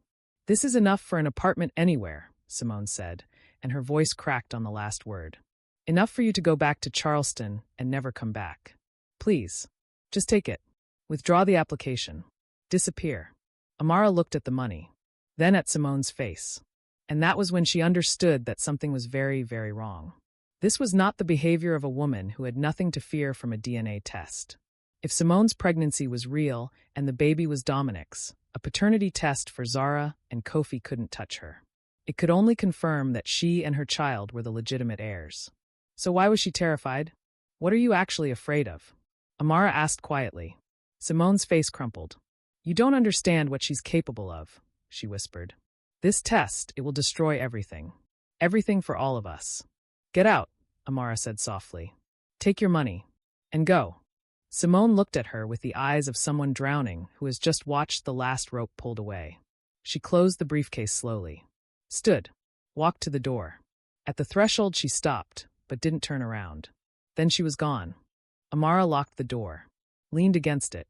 "This is enough for an apartment anywhere," Simone said, and her voice cracked on the last word. "Enough for you to go back to Charleston and never come back. Please. Just take it. Withdraw the application. Disappear." Amara looked at the money. Then at Simone's face. And that was when she understood that something was very, very wrong. This was not the behavior of a woman who had nothing to fear from a DNA test. If Simone's pregnancy was real and the baby was Dominic's, a paternity test for Zara and Kofi couldn't touch her. It could only confirm that she and her child were the legitimate heirs. So why was she terrified? "What are you actually afraid of?" Amara asked quietly. Simone's face crumpled. "You don't understand what she's capable of," she whispered. "This test, it will destroy everything. Everything for all of us. Get out," Amara said softly. "Take your money. And go." Simone looked at her with the eyes of someone drowning who has just watched the last rope pulled away. She closed the briefcase slowly. Stood. Walked to the door. At the threshold she stopped, but didn't turn around. Then she was gone. Amara locked the door. Leaned against it.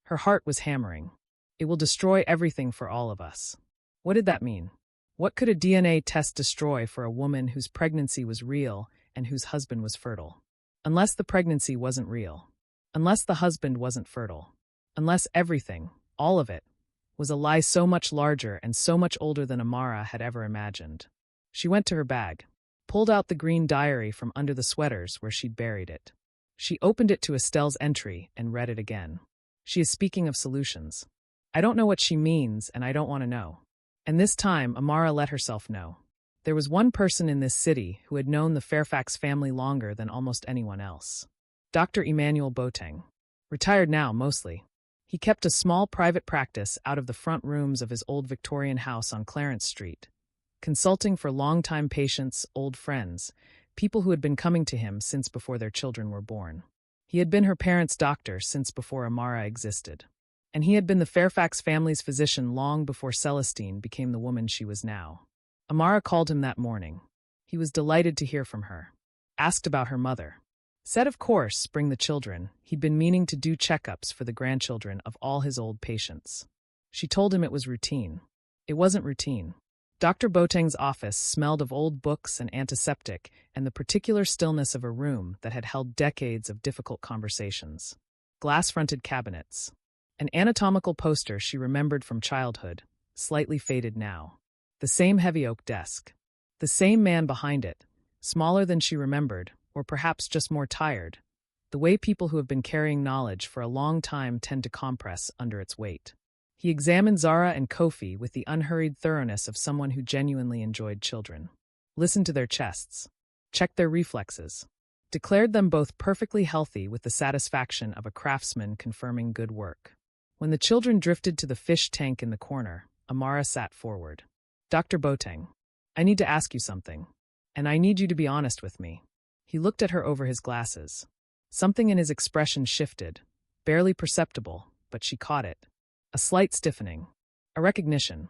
Her heart was hammering. It will destroy everything for all of us. What did that mean? What could a DNA test destroy for a woman whose pregnancy was real and whose husband was fertile? Unless the pregnancy wasn't real. Unless the husband wasn't fertile. Unless everything, all of it, was a lie so much larger and so much older than Amara had ever imagined. She went to her bag, pulled out the green diary from under the sweaters where she'd buried it. She opened it to Estelle's entry and read it again. She is speaking of solutions. I don't know what she means, and I don't want to know. And this time, Amara let herself know. There was one person in this city who had known the Fairfax family longer than almost anyone else. Dr. Emmanuel Boateng. Retired now, mostly. He kept a small private practice out of the front rooms of his old Victorian house on Clarence Street, consulting for long-time patients, old friends, people who had been coming to him since before their children were born. He had been her parents' doctor since before Amara existed. And he had been the Fairfax family's physician long before Celestine became the woman she was now. Amara called him that morning. He was delighted to hear from her. Asked about her mother. Said of course, bring the children. He'd been meaning to do checkups for the grandchildren of all his old patients. She told him it was routine. It wasn't routine. Dr. Boateng's office smelled of old books and antiseptic and the particular stillness of a room that had held decades of difficult conversations. Glass-fronted cabinets. An anatomical poster she remembered from childhood, slightly faded now. The same heavy oak desk. The same man behind it, smaller than she remembered, or perhaps just more tired. The way people who have been carrying knowledge for a long time tend to compress under its weight. He examined Zara and Kofi with the unhurried thoroughness of someone who genuinely enjoyed children. Listened to their chests. Checked their reflexes. Declared them both perfectly healthy with the satisfaction of a craftsman confirming good work. When the children drifted to the fish tank in the corner, Amara sat forward. Dr. Boateng, I need to ask you something. And I need you to be honest with me. He looked at her over his glasses. Something in his expression shifted, barely perceptible, but she caught it. A slight stiffening. A recognition.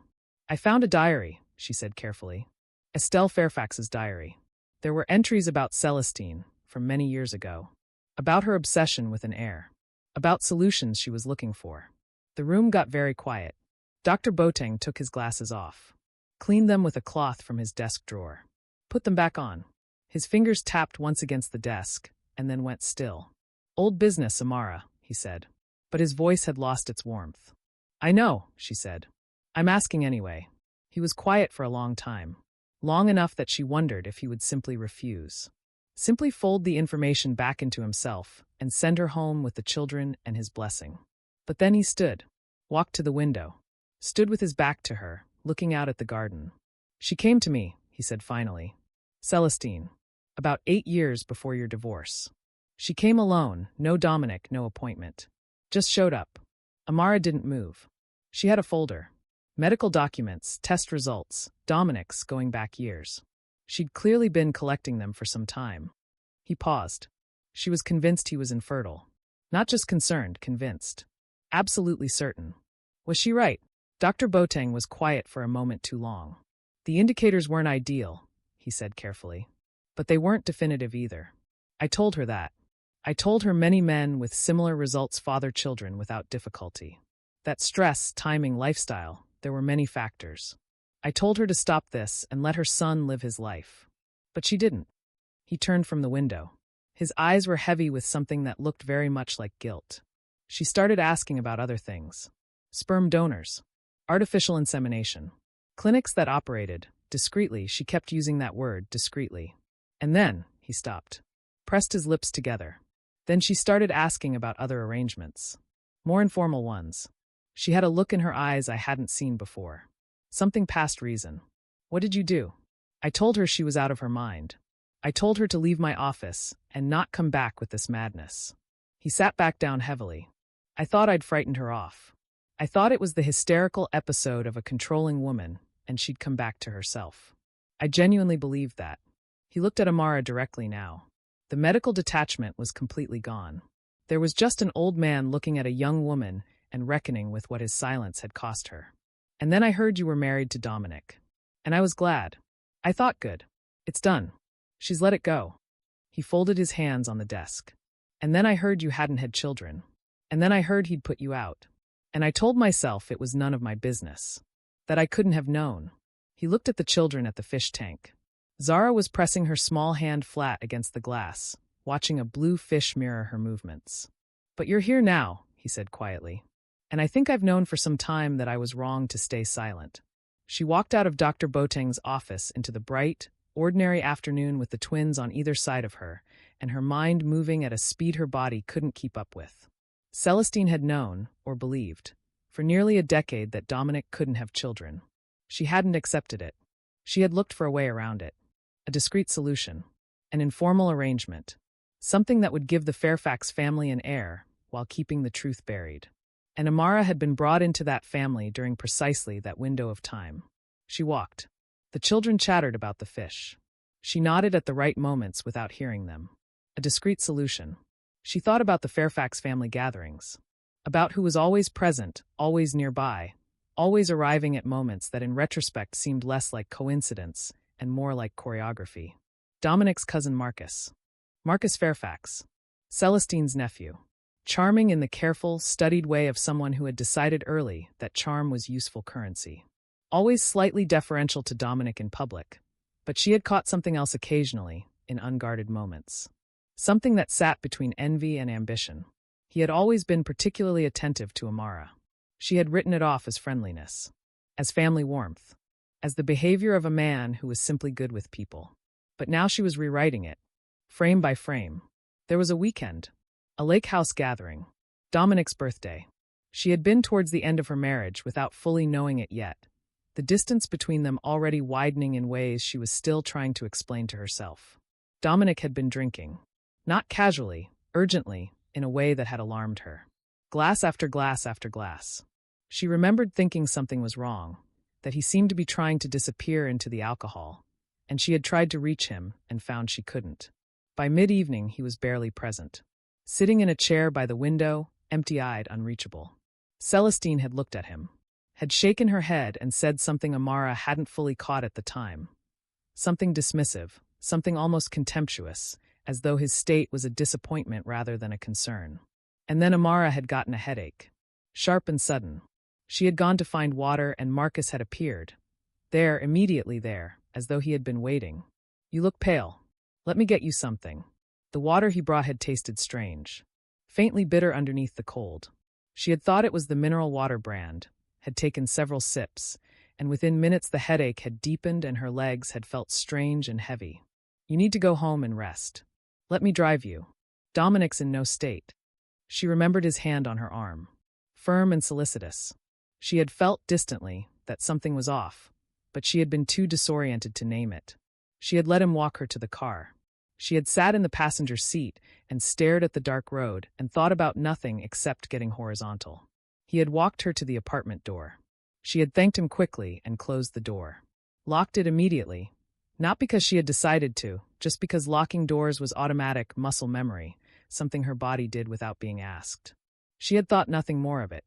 I found a diary, she said carefully. Estelle Fairfax's diary. There were entries about Celestine, from many years ago. About her obsession with an heir. About solutions she was looking for. The room got very quiet. Dr. Boateng took his glasses off. Cleaned them with a cloth from his desk drawer. Put them back on. His fingers tapped once against the desk, and then went still. Old business, Amara, he said. But his voice had lost its warmth. I know, she said. I'm asking anyway. He was quiet for a long time. Long enough that she wondered if he would simply refuse. Simply fold the information back into himself and send her home with the children and his blessing. But then he stood, walked to the window, stood with his back to her, looking out at the garden. She came to me, he said finally. Celestine. About 8 years before your divorce. She came alone, no Dominic, no appointment. Just showed up. Amara didn't move. She had a folder. Medical documents, test results, Dominic's going back years. She'd clearly been collecting them for some time. He paused. She was convinced he was infertile. Not just concerned, convinced. Absolutely certain. Was she right? Dr. Boateng was quiet for a moment too long. The indicators weren't ideal, he said carefully. But they weren't definitive either. I told her that. I told her many men with similar results father children without difficulty. That stress, timing, lifestyle, there were many factors. I told her to stop this and let her son live his life. But she didn't. He turned from the window. His eyes were heavy with something that looked very much like guilt. She started asking about other things. Sperm donors. Artificial insemination. Clinics that operated. Discreetly, she kept using that word, discreetly. And then, he stopped. Pressed his lips together. Then she started asking about other arrangements. More informal ones. She had a look in her eyes I hadn't seen before. Something past reason. What did you do? I told her she was out of her mind. I told her to leave my office and not come back with this madness. He sat back down heavily. I thought I'd frightened her off. I thought it was the hysterical episode of a controlling woman and she'd come back to herself. I genuinely believed that. He looked at Amara directly now. The medical detachment was completely gone. There was just an old man looking at a young woman and reckoning with what his silence had cost her. And then I heard you were married to Dominic. And I was glad. I thought good. It's done. She's let it go. He folded his hands on the desk. And then I heard you hadn't had children. And then I heard he'd put you out. And I told myself it was none of my business. That I couldn't have known. He looked at the children at the fish tank. Zara was pressing her small hand flat against the glass, watching a blue fish mirror her movements. "But you're here now," he said quietly. "And I think I've known for some time that I was wrong to stay silent." She walked out of Dr. Boateng's office into the bright, ordinary afternoon with the twins on either side of her, and her mind moving at a speed her body couldn't keep up with. Celestine had known, or believed, for nearly a decade that Dominic couldn't have children. She hadn't accepted it. She had looked for a way around it. A discreet solution. An informal arrangement. Something that would give the Fairfax family an heir, while keeping the truth buried. And Amara had been brought into that family during precisely that window of time. She walked. The children chattered about the fish. She nodded at the right moments without hearing them. A discreet solution. She thought about the Fairfax family gatherings. About who was always present, always nearby, always arriving at moments that in retrospect seemed less like coincidence and more like choreography. Dominic's cousin Marcus. Marcus Fairfax. Celestine's nephew. Charming in the careful, studied way of someone who had decided early that charm was useful currency. Always slightly deferential to Dominic in public, but she had caught something else occasionally, in unguarded moments. Something that sat between envy and ambition. He had always been particularly attentive to Amara. She had written it off as friendliness, as family warmth, as the behavior of a man who was simply good with people. But now she was rewriting it, frame by frame. There was a weekend. A lake house gathering. Dominic's birthday. She had been towards the end of her marriage without fully knowing it yet, the distance between them already widening in ways she was still trying to explain to herself. Dominic had been drinking. Not casually, urgently, in a way that had alarmed her. Glass after glass after glass. She remembered thinking something was wrong, that he seemed to be trying to disappear into the alcohol, and she had tried to reach him and found she couldn't. By mid-evening he was barely present. Sitting in a chair by the window, empty-eyed, unreachable. Celestine had looked at him, had shaken her head and said something Amara hadn't fully caught at the time. Something dismissive, something almost contemptuous, as though his state was a disappointment rather than a concern. And then Amara had gotten a headache. Sharp and sudden. She had gone to find water and Marcus had appeared. There, immediately there, as though he had been waiting. "You look pale. Let me get you something." The water he brought had tasted strange, faintly bitter underneath the cold. She had thought it was the mineral water brand, had taken several sips, and within minutes the headache had deepened and her legs had felt strange and heavy. "You need to go home and rest. Let me drive you." Dominic's in no state. She remembered his hand on her arm. Firm and solicitous. She had felt distantly that something was off, but she had been too disoriented to name it. She had let him walk her to the car. She had sat in the passenger seat and stared at the dark road and thought about nothing except getting horizontal. He had walked her to the apartment door. She had thanked him quickly and closed the door. Locked it immediately, not because she had decided to, just because locking doors was automatic muscle memory, something her body did without being asked. She had thought nothing more of it.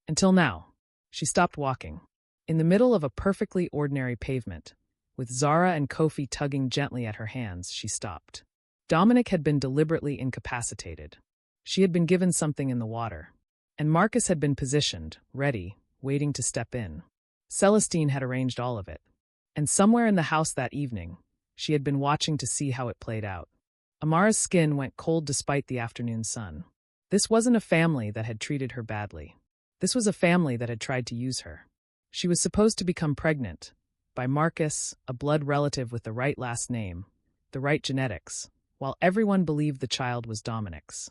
Until now. She stopped walking. In the middle of a perfectly ordinary pavement, with Zara and Kofi tugging gently at her hands, she stopped. Dominic had been deliberately incapacitated. She had been given something in the water. And Marcus had been positioned, ready, waiting to step in. Celestine had arranged all of it. And somewhere in the house that evening, she had been watching to see how it played out. Amara's skin went cold despite the afternoon sun. This wasn't a family that had treated her badly. This was a family that had tried to use her. She was supposed to become pregnant by Marcus, a blood relative with the right last name, the right genetics, while everyone believed the child was Dominic's.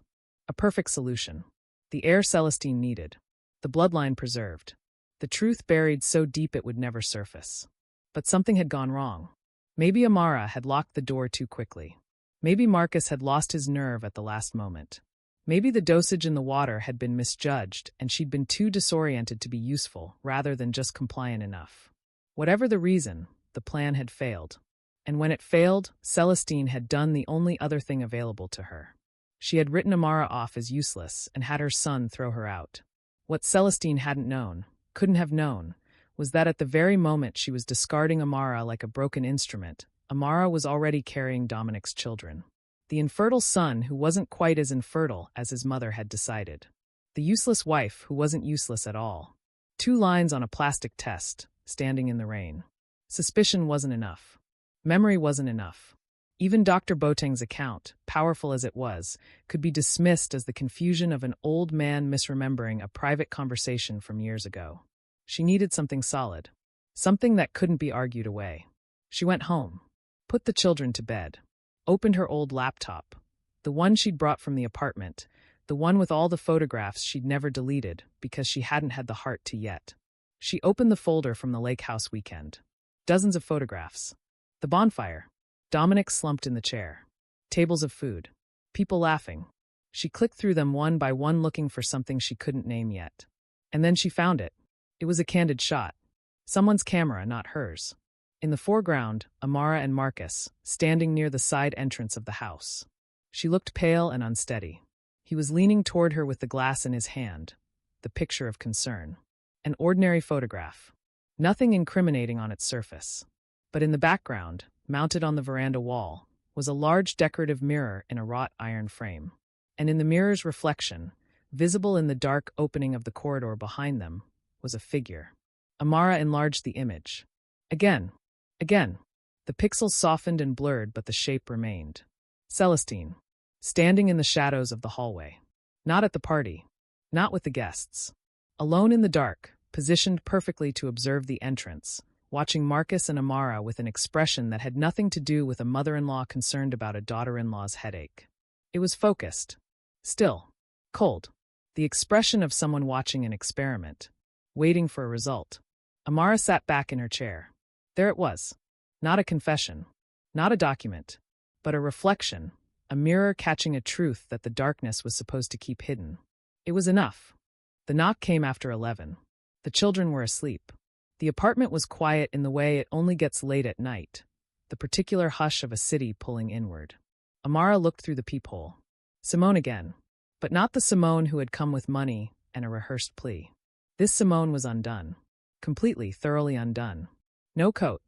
A perfect solution. The heir Celestine needed. The bloodline preserved. The truth buried so deep it would never surface. But something had gone wrong. Maybe Amara had locked the door too quickly. Maybe Marcus had lost his nerve at the last moment. Maybe the dosage in the water had been misjudged and she'd been too disoriented to be useful rather than just compliant enough. Whatever the reason, the plan had failed. And when it failed, Celestine had done the only other thing available to her. She had written Amara off as useless and had her son throw her out. What Celestine hadn't known, couldn't have known, was that at the very moment she was discarding Amara like a broken instrument, Amara was already carrying Dominic's children. The infertile son who wasn't quite as infertile as his mother had decided. The useless wife who wasn't useless at all. 2 lines on a plastic test, standing in the rain. Suspicion wasn't enough. Memory wasn't enough. Even Dr. Boateng's account, powerful as it was, could be dismissed as the confusion of an old man misremembering a private conversation from years ago. She needed something solid, something that couldn't be argued away. She went home, put the children to bed, opened her old laptop, the one she'd brought from the apartment, the one with all the photographs she'd never deleted because she hadn't had the heart to yet. She opened the folder from the lake house weekend. Dozens of photographs. The bonfire. Dominic slumped in the chair. Tables of food. People laughing. She clicked through them one by one looking for something she couldn't name yet. And then she found it. It was a candid shot. Someone's camera, not hers. In the foreground, Amara and Marcus, standing near the side entrance of the house. She looked pale and unsteady. He was leaning toward her with the glass in his hand, the picture of concern. An ordinary photograph. Nothing incriminating on its surface. But in the background, mounted on the veranda wall, was a large decorative mirror in a wrought iron frame. And in the mirror's reflection, visible in the dark opening of the corridor behind them, was a figure. Amara enlarged the image. Again. The pixels softened and blurred, but the shape remained. Celestine, standing in the shadows of the hallway. Not at the party. Not with the guests. Alone in the dark, positioned perfectly to observe the entrance, watching Marcus and Amara with an expression that had nothing to do with a mother-in-law concerned about a daughter-in-law's headache. It was focused. Still. Cold. The expression of someone watching an experiment. Waiting for a result. Amara sat back in her chair. There it was. Not a confession. Not a document. But a reflection. A mirror catching a truth that the darkness was supposed to keep hidden. It was enough. The knock came after 11. The children were asleep. The apartment was quiet in the way it only gets late at night, the particular hush of a city pulling inward. Amara looked through the peephole. Simone again. But not the Simone who had come with money and a rehearsed plea. This Simone was undone. Completely, thoroughly undone. No coat.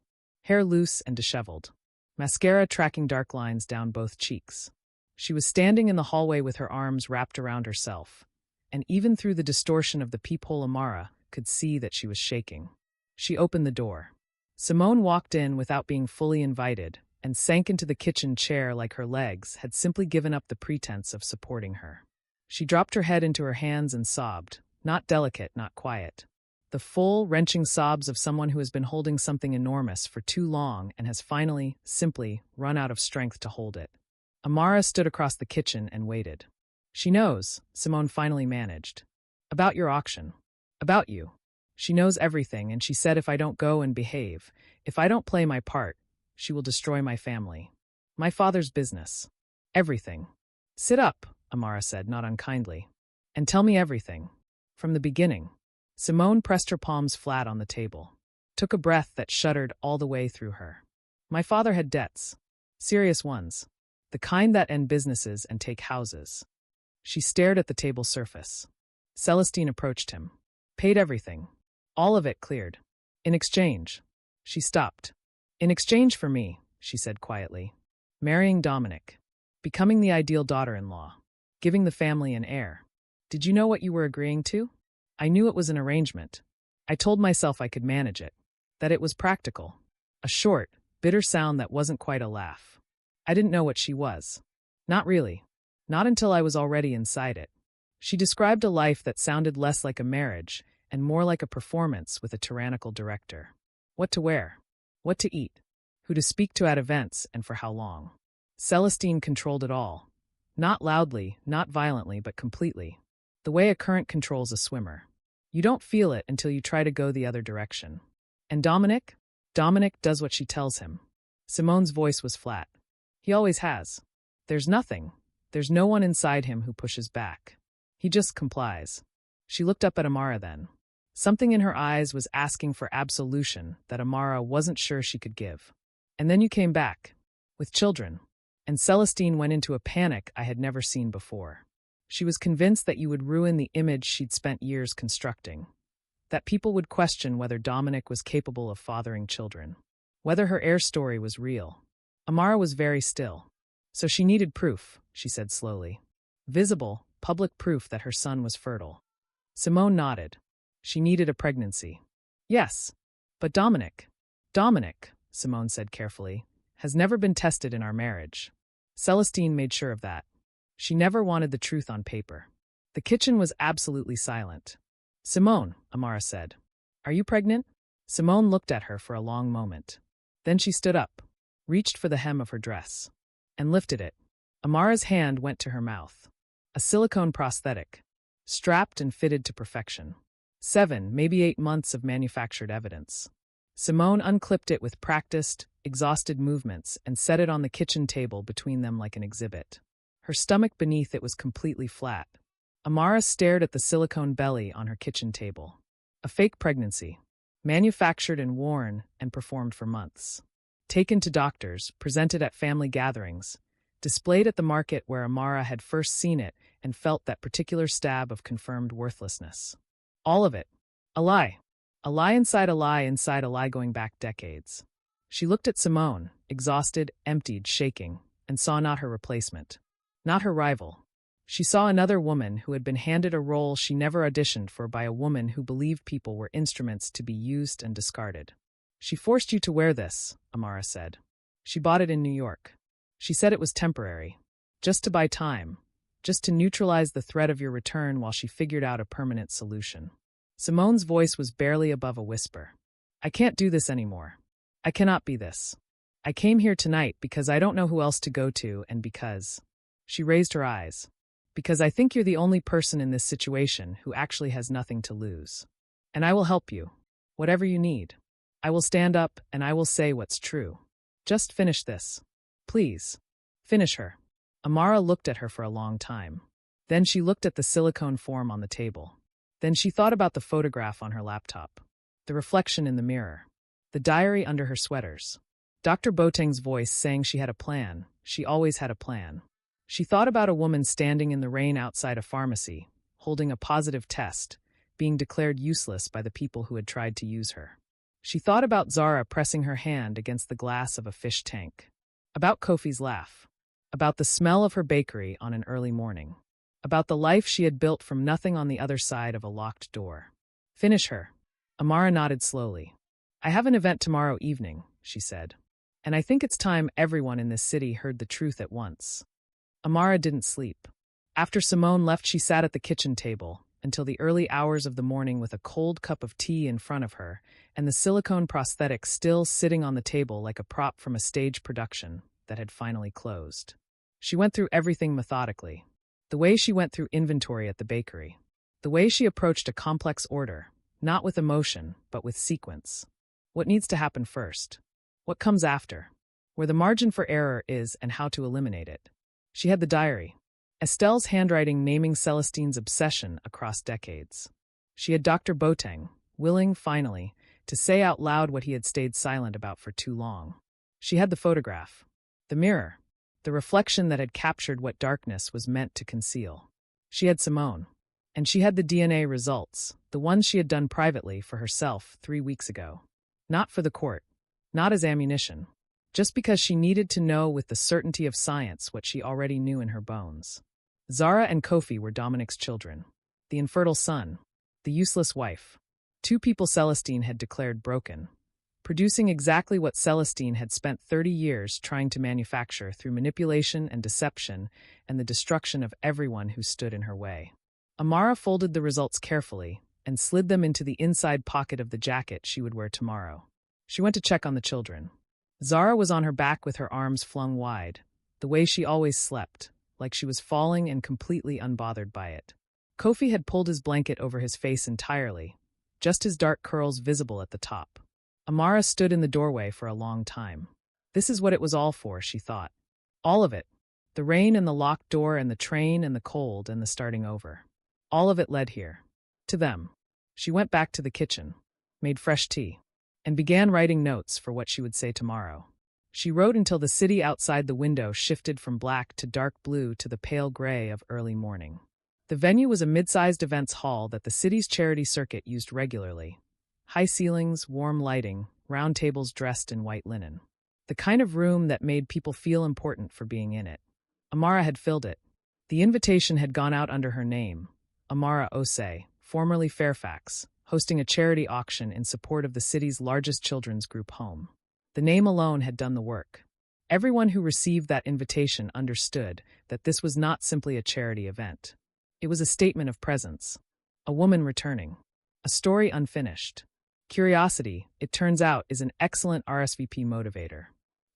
Hair loose and disheveled. Mascara tracking dark lines down both cheeks. She was standing in the hallway with her arms wrapped around herself, and even through the distortion of the peephole Amara could see that she was shaking. She opened the door. Simone walked in without being fully invited and sank into the kitchen chair like her legs had simply given up the pretense of supporting her. She dropped her head into her hands and sobbed, not delicate, not quiet. The full, wrenching sobs of someone who has been holding something enormous for too long and has finally, simply, run out of strength to hold it. Amara stood across the kitchen and waited. She knows, Simone finally managed. About your auction. About you. She knows everything, and she said if I don't go and behave, if I don't play my part, she will destroy my family. My father's business. Everything. Sit up, Amara said, not unkindly. And tell me everything. From the beginning. Simone pressed her palms flat on the table. Took a breath that shuddered all the way through her. My father had debts. Serious ones. The kind that end businesses and take houses. She stared at the table surface. Celestine approached him. Paid everything. All of it cleared. In exchange. She stopped. In exchange for me, she said quietly. Marrying Dominic. Becoming the ideal daughter-in-law. Giving the family an heir. Did you know what you were agreeing to? I knew it was an arrangement. I told myself I could manage it. That it was practical. A short, bitter sound that wasn't quite a laugh. I didn't know what she was. Not really. Not until I was already inside it. She described a life that sounded less like a marriage and more like a performance with a tyrannical director. What to wear. What to eat. Who to speak to at events and for how long. Celestine controlled it all. Not loudly, not violently, but completely. The way a current controls a swimmer. You don't feel it until you try to go the other direction. And Dominic? Dominic does what she tells him. Simone's voice was flat. He always has. There's nothing. There's no one inside him who pushes back. He just complies. She looked up at Amara then. Something in her eyes was asking for absolution that Amara wasn't sure she could give. And then you came back. With children. And Celestine went into a panic I had never seen before. She was convinced that you would ruin the image she'd spent years constructing. That people would question whether Dominic was capable of fathering children. Whether her heir story was real. Amara was very still. So she needed proof, she said slowly. Visible, public proof that her son was fertile. Simone nodded. She needed a pregnancy. Yes. But Dominic. Dominic, Simone said carefully, has never been tested in our marriage. Celestine made sure of that. She never wanted the truth on paper. The kitchen was absolutely silent. "Simone," Amara said. "Are you pregnant?" Simone looked at her for a long moment. Then she stood up, reached for the hem of her dress, and lifted it. Amara's hand went to her mouth. A silicone prosthetic, strapped and fitted to perfection. 7, maybe 8 months of manufactured evidence. Simone unclipped it with practiced, exhausted movements and set it on the kitchen table between them like an exhibit. Her stomach beneath it was completely flat. Amara stared at the silicone belly on her kitchen table. A fake pregnancy, manufactured and worn and performed for months. Taken to doctors, presented at family gatherings, displayed at the market where Amara had first seen it and felt that particular stab of confirmed worthlessness. All of it. A lie. A lie inside a lie inside a lie going back decades. She looked at Simone, exhausted, emptied, shaking, and saw not her replacement. Not her rival. She saw another woman who had been handed a role she never auditioned for by a woman who believed people were instruments to be used and discarded. "She forced you to wear this," Amara said. "She bought it in New York. She said it was temporary. Just to buy time. Just to neutralize the threat of your return while she figured out a permanent solution." Simone's voice was barely above a whisper. "I can't do this anymore. I cannot be this. I came here tonight because I don't know who else to go to and because—" She raised her eyes. "Because I think you're the only person in this situation who actually has nothing to lose. And I will help you. Whatever you need. I will stand up and I will say what's true. Just finish this. Please. Finish her." Amara looked at her for a long time. Then she looked at the silicone form on the table. Then she thought about the photograph on her laptop. The reflection in the mirror. The diary under her sweaters. Dr. Boateng's voice saying she had a plan. She always had a plan. She thought about a woman standing in the rain outside a pharmacy, holding a positive test, being declared useless by the people who had tried to use her. She thought about Zara pressing her hand against the glass of a fish tank. About Kofi's laugh. About the smell of her bakery on an early morning. About the life she had built from nothing on the other side of a locked door. "Finish her." Amara nodded slowly. "I have an event tomorrow evening," she said. "And I think it's time everyone in this city heard the truth at once." Amara didn't sleep. After Simone left, she sat at the kitchen table until the early hours of the morning with a cold cup of tea in front of her and the silicone prosthetic still sitting on the table like a prop from a stage production that had finally closed. She went through everything methodically. The way she went through inventory at the bakery. The way she approached a complex order, not with emotion, but with sequence. What needs to happen first? What comes after? Where the margin for error is and how to eliminate it. She had the diary. Estelle's handwriting naming Celestine's obsession across decades. She had Dr. Boateng, willing, finally, to say out loud what he had stayed silent about for too long. She had the photograph. The mirror. The reflection that had captured what darkness was meant to conceal. She had Simone. And she had the DNA results, the ones she had done privately for herself 3 weeks ago. Not for the court. Not as ammunition. Just because she needed to know with the certainty of science what she already knew in her bones. Zara and Kofi were Dominic's children. The infertile son. The useless wife. 2 people Celestine had declared broken. Producing exactly what Celestine had spent 30 years trying to manufacture through manipulation and deception and the destruction of everyone who stood in her way. Amara folded the results carefully and slid them into the inside pocket of the jacket she would wear tomorrow. She went to check on the children. Zara was on her back with her arms flung wide, the way she always slept, like she was falling and completely unbothered by it. Kofi had pulled his blanket over his face entirely, just his dark curls visible at the top. Amara stood in the doorway for a long time. This is what it was all for, she thought. All of it. The rain and the locked door and the train and the cold and the starting over. All of it led here. To them. She went back to the kitchen, made fresh tea, and began writing notes for what she would say tomorrow. She wrote until the city outside the window shifted from black to dark blue to the pale gray of early morning. The venue was a mid-sized events hall that the city's charity circuit used regularly. High ceilings, warm lighting, round tables dressed in white linen. The kind of room that made people feel important for being in it. Amara had filled it. The invitation had gone out under her name, Amara Osei, formerly Fairfax, hosting a charity auction in support of the city's largest children's group home. The name alone had done the work. Everyone who received that invitation understood that this was not simply a charity event. It was a statement of presence. A woman returning. A story unfinished. Curiosity, it turns out, is an excellent RSVP motivator.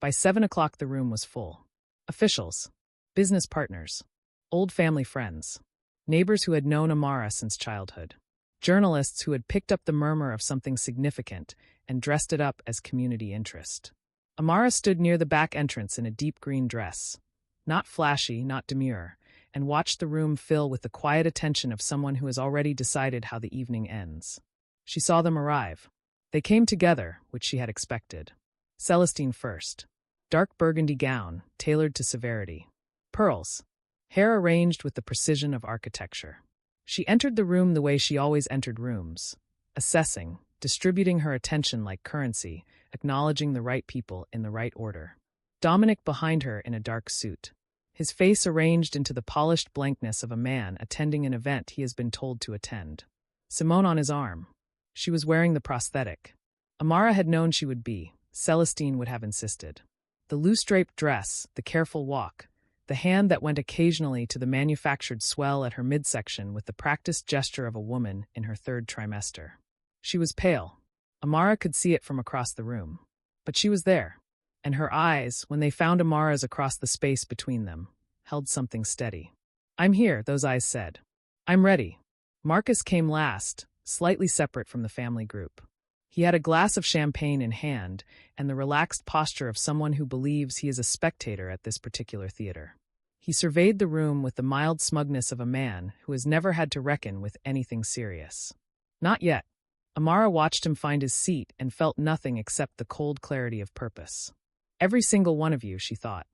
By 7 o'clock the room was full. Officials. Business partners. Old family friends. Neighbors who had known Amara since childhood. Journalists who had picked up the murmur of something significant and dressed it up as community interest. Amara stood near the back entrance in a deep green dress. Not flashy, not demure, and watched the room fill with the quiet attention of someone who has already decided how the evening ends. She saw them arrive. They came together, which she had expected. Celestine first. Dark burgundy gown, tailored to severity. Pearls. Hair arranged with the precision of architecture. She entered the room the way she always entered rooms, assessing, distributing her attention like currency, acknowledging the right people in the right order. Dominic behind her in a dark suit. His face arranged into the polished blankness of a man attending an event he has been told to attend. Simone on his arm. She was wearing the prosthetic. Amara had known she would be. Celestine would have insisted. The loose-draped dress, the careful walk, the hand that went occasionally to the manufactured swell at her midsection with the practiced gesture of a woman in her third trimester. She was pale. Amara could see it from across the room. But she was there. And her eyes, when they found Amara's across the space between them, held something steady. "I'm here," those eyes said. "I'm ready." Marcus came last, slightly separate from the family group. He had a glass of champagne in hand and the relaxed posture of someone who believes he is a spectator at this particular theater. He surveyed the room with the mild smugness of a man who has never had to reckon with anything serious. Not yet. Amara watched him find his seat and felt nothing except the cold clarity of purpose. "Every single one of you," she thought.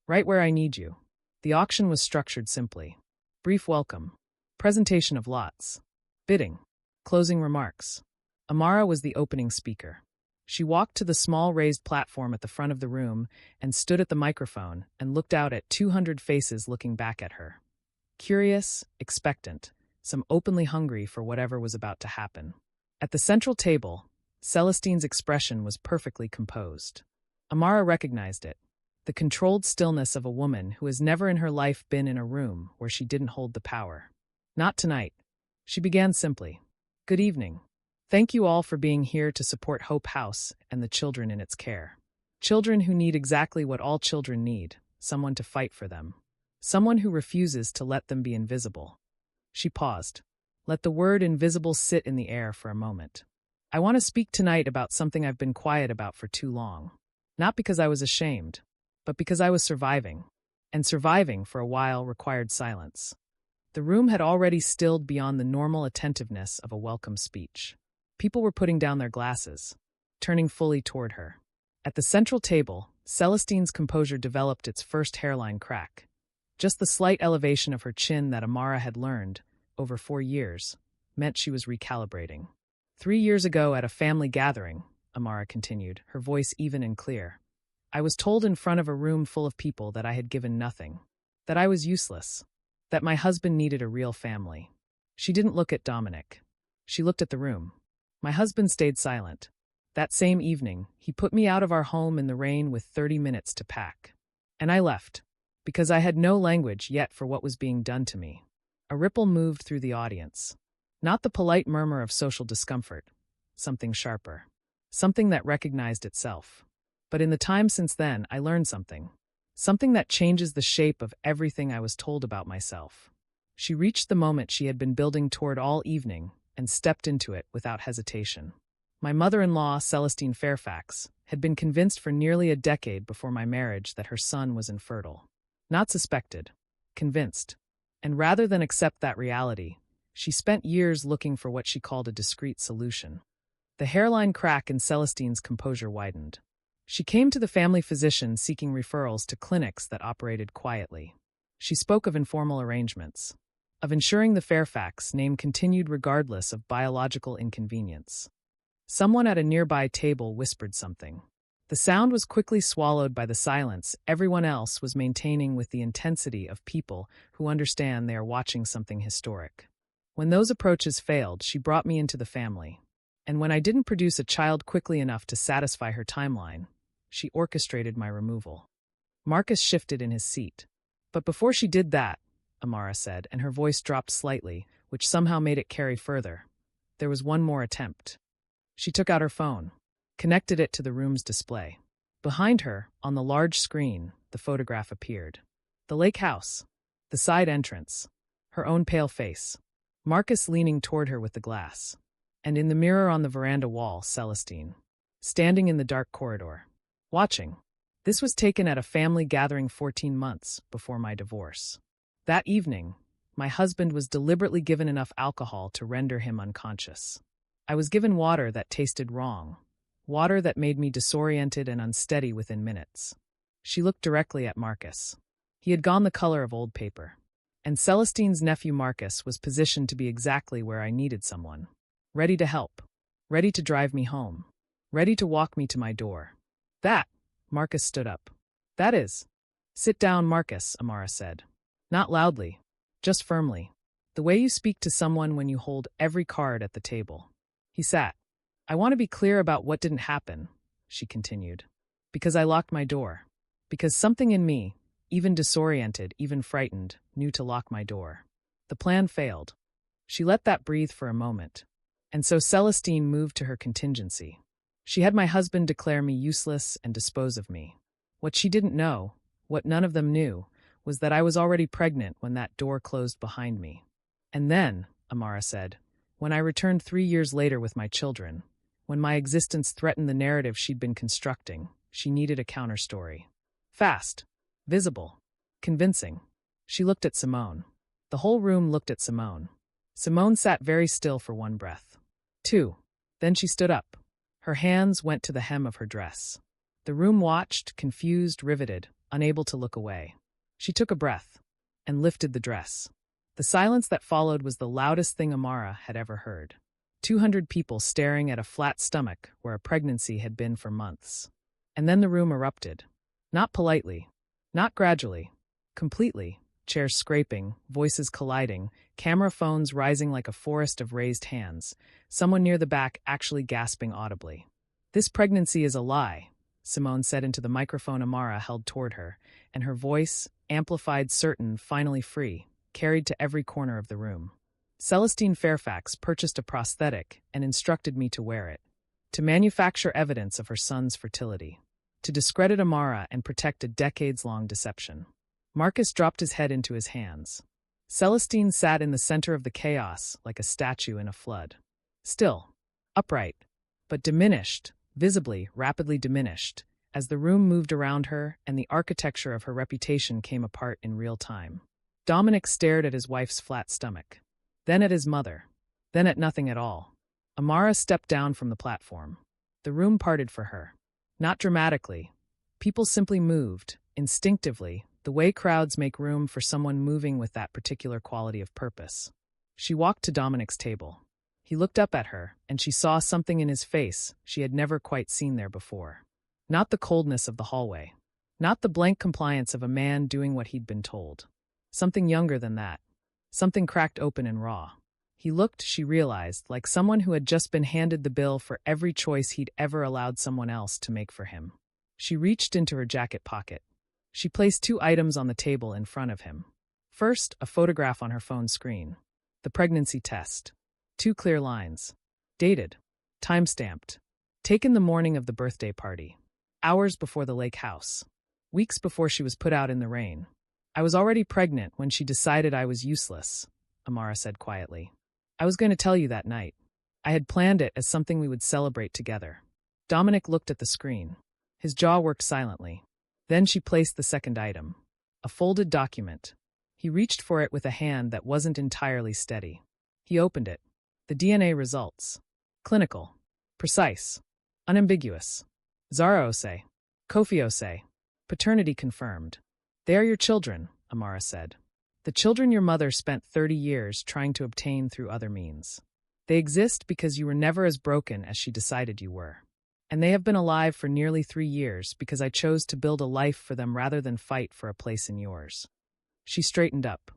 "Right where I need you." The auction was structured simply. Brief welcome. Presentation of lots. Bidding. Closing remarks. Amara was the opening speaker. She walked to the small raised platform at the front of the room and stood at the microphone and looked out at 200 faces looking back at her. Curious, expectant, some openly hungry for whatever was about to happen. At the central table, Celestine's expression was perfectly composed. Amara recognized it. The controlled stillness of a woman who has never in her life been in a room where she didn't hold the power. Not tonight. She began simply. "Good evening. Thank you all for being here to support Hope House and the children in its care. Children who need exactly what all children need, someone to fight for them. Someone who refuses to let them be invisible." She paused. Let the word invisible sit in the air for a moment. "I want to speak tonight about something I've been quiet about for too long. Not because I was ashamed, but because I was surviving. And surviving for a while required silence." The room had already stilled beyond the normal attentiveness of a welcome speech. People were putting down their glasses, turning fully toward her. At the central table, Celestine's composure developed its first hairline crack. Just the slight elevation of her chin that Amara had learned, over 4 years, meant she was recalibrating. 3 years ago at a family gathering, Amara continued, her voice even and clear, I was told in front of a room full of people that I had given nothing, that I was useless, that my husband needed a real family. She didn't look at Dominic. She looked at the room. My husband stayed silent. That same evening, he put me out of our home in the rain with 30 minutes to pack. And I left, because I had no language yet for what was being done to me. A ripple moved through the audience. Not the polite murmur of social discomfort, something sharper, something that recognized itself. But in the time since then, I learned something. Something that changes the shape of everything I was told about myself. She reached the moment she had been building toward all evening and stepped into it without hesitation. My mother-in-law, Celestine Fairfax, had been convinced for nearly a decade before my marriage that her son was infertile. Not suspected, convinced. And rather than accept that reality, she spent years looking for what she called a discreet solution. The hairline crack in Celestine's composure widened. She came to the family physician seeking referrals to clinics that operated quietly. She spoke of informal arrangements, of ensuring the Fairfax name continued regardless of biological inconvenience. Someone at a nearby table whispered something. The sound was quickly swallowed by the silence everyone else was maintaining with the intensity of people who understand they are watching something historic. When those approaches failed, she brought me into the family. And when I didn't produce a child quickly enough to satisfy her timeline, she orchestrated my removal. Marcus shifted in his seat. But before she did that, Amara said, and her voice dropped slightly, which somehow made it carry further. There was one more attempt. She took out her phone, connected it to the room's display. Behind her, on the large screen, the photograph appeared. The lake house, the side entrance, her own pale face, Marcus leaning toward her with the glass, and in the mirror on the veranda wall, Celestine, standing in the dark corridor, watching. This was taken at a family gathering 14 months before my divorce. That evening, my husband was deliberately given enough alcohol to render him unconscious. I was given water that tasted wrong, water that made me disoriented and unsteady within minutes. She looked directly at Marcus. He had gone the color of old paper. And Celestine's nephew Marcus was positioned to be exactly where I needed someone. Ready to help. Ready to drive me home. Ready to walk me to my door. That, Marcus stood up. That is. Sit down, Marcus, Amara said. Not loudly, just firmly. The way you speak to someone when you hold every card at the table. He sat. I want to be clear about what didn't happen, she continued. Because I locked my door. Because something in me, even disoriented, even frightened, knew to lock my door. The plan failed. She let that breathe for a moment. And so Celestine moved to her contingency. She had my husband declare me useless and dispose of me. What she didn't know, what none of them knew, was that I was already pregnant when that door closed behind me. And then, Amara said, when I returned 3 years later with my children, when my existence threatened the narrative she'd been constructing, she needed a counterstory. Fast. Visible. Convincing. She looked at Simone. The whole room looked at Simone. Simone sat very still for one breath. 2. Then she stood up. Her hands went to the hem of her dress. The room watched, confused, riveted, unable to look away. She took a breath and lifted the dress. The silence that followed was the loudest thing Amara had ever heard. 200 people staring at a flat stomach where a pregnancy had been for months. And then the room erupted. Not politely. Not gradually. Completely. Chairs scraping, voices colliding, camera phones rising like a forest of raised hands, someone near the back actually gasping audibly. This pregnancy is a lie, Simone said into the microphone Amara held toward her, and her voice, amplified, certain, finally free, carried to every corner of the room. Celestine Fairfax purchased a prosthetic and instructed me to wear it, to manufacture evidence of her son's fertility, to discredit Amara and protect a decades-long deception. Marcus dropped his head into his hands. Celestine sat in the center of the chaos like a statue in a flood. Still, upright, but diminished, visibly, rapidly diminished, as the room moved around her and the architecture of her reputation came apart in real time. Dominic stared at his wife's flat stomach, then at his mother, then at nothing at all. Amara stepped down from the platform. The room parted for her. Not dramatically. People simply moved, instinctively, the way crowds make room for someone moving with that particular quality of purpose. She walked to Dominic's table. He looked up at her, and she saw something in his face she had never quite seen there before. Not the coldness of the hallway. Not the blank compliance of a man doing what he'd been told. Something younger than that. Something cracked open and raw. He looked, she realized, like someone who had just been handed the bill for every choice he'd ever allowed someone else to make for him. She reached into her jacket pocket. She placed 2 items on the table in front of him. First, a photograph on her phone screen. The pregnancy test. 2 clear lines. Dated. Time-stamped. Taken the morning of the birthday party. Hours before the lake house. Weeks before she was put out in the rain. I was already pregnant when she decided I was useless, Amara said quietly. I was going to tell you that night. I had planned it as something we would celebrate together. Dominic looked at the screen. His jaw worked silently. Then she placed the second item. A folded document. He reached for it with a hand that wasn't entirely steady. He opened it. The DNA results. Clinical. Precise. Unambiguous. Zara-ose. Kofi-ose. Paternity confirmed. They are your children, Amara said. The children your mother spent 30 years trying to obtain through other means. They exist because you were never as broken as she decided you were. And they have been alive for nearly 3 years because I chose to build a life for them rather than fight for a place in yours. She straightened up.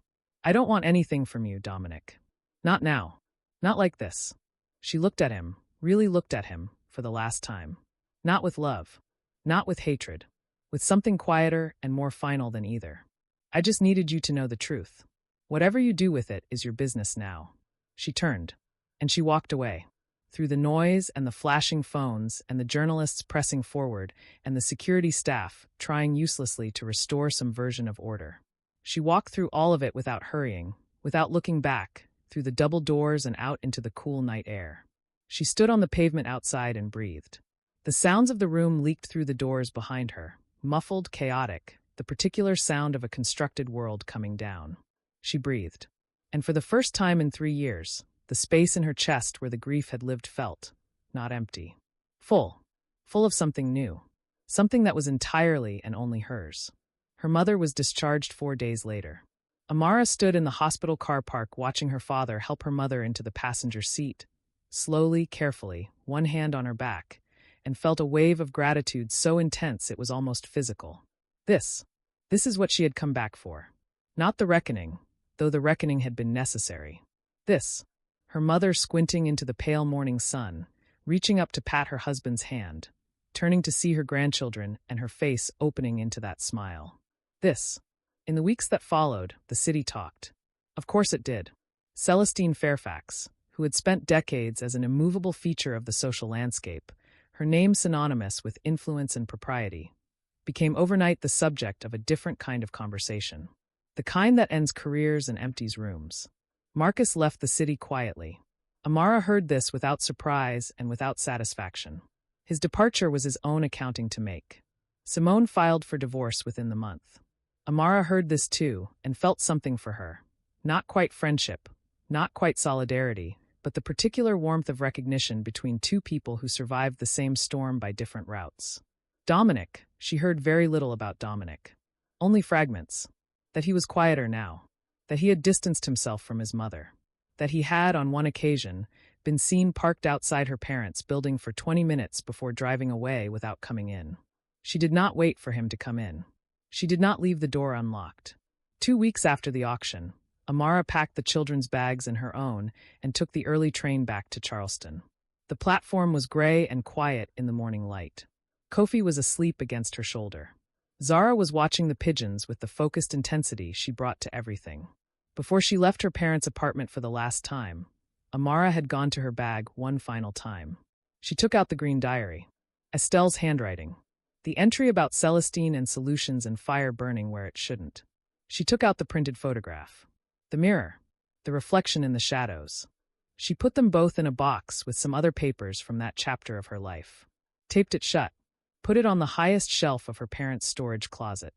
I don't want anything from you, Dominic. Not now. Not like this. She looked at him, really looked at him, for the last time. Not with love. Not with hatred. with something quieter and more final than either. I just needed you to know the truth. Whatever you do with it is your business now. She turned, and she walked away. Through the noise and the flashing phones and the journalists pressing forward and the security staff trying uselessly to restore some version of order. She walked through all of it without hurrying, without looking back, through the double doors and out into the cool night air. She stood on the pavement outside and breathed. The sounds of the room leaked through the doors behind her, muffled, chaotic, the particular sound of a constructed world coming down. She breathed. And for the first time in 3 years, the space in her chest where the grief had lived felt, not empty. Full. Full of something new. Something that was entirely and only hers. Her mother was discharged 4 days later. Amara stood in the hospital car park watching her father help her mother into the passenger seat, slowly, carefully, one hand on her back, and felt a wave of gratitude so intense it was almost physical. This is what she had come back for. Not the reckoning, though the reckoning had been necessary. This, her mother squinting into the pale morning sun, reaching up to pat her husband's hand, turning to see her grandchildren and her face opening into that smile. This. In the weeks that followed, the city talked. Of course it did. Celestine Fairfax, who had spent decades as an immovable feature of the social landscape, her name synonymous with influence and propriety, became overnight the subject of a different kind of conversation. The kind that ends careers and empties rooms. Marcus left the city quietly. Amara heard this without surprise and without satisfaction. His departure was his own accounting to make. Simone filed for divorce within the month. Amara heard this too and felt something for her. Not quite friendship, not quite solidarity, but the particular warmth of recognition between two people who survived the same storm by different routes. Dominic, she heard very little about Dominic. Only fragments. That he was quieter now. That he had distanced himself from his mother. That he had, on one occasion, been seen parked outside her parents' building for 20 minutes before driving away without coming in. She did not wait for him to come in. She did not leave the door unlocked. 2 weeks after the auction, Amara packed the children's bags and her own and took the early train back to Charleston. The platform was gray and quiet in the morning light. Kofi was asleep against her shoulder. Zara was watching the pigeons with the focused intensity she brought to everything. Before she left her parents' apartment for the last time, Amara had gone to her bag one final time. She took out the green diary. Estelle's handwriting. The entry about Celestine and solutions and fire burning where it shouldn't. She took out the printed photograph. The mirror. The reflection in the shadows. She put them both in a box with some other papers from that chapter of her life. Taped it shut. Put it on the highest shelf of her parents' storage closet.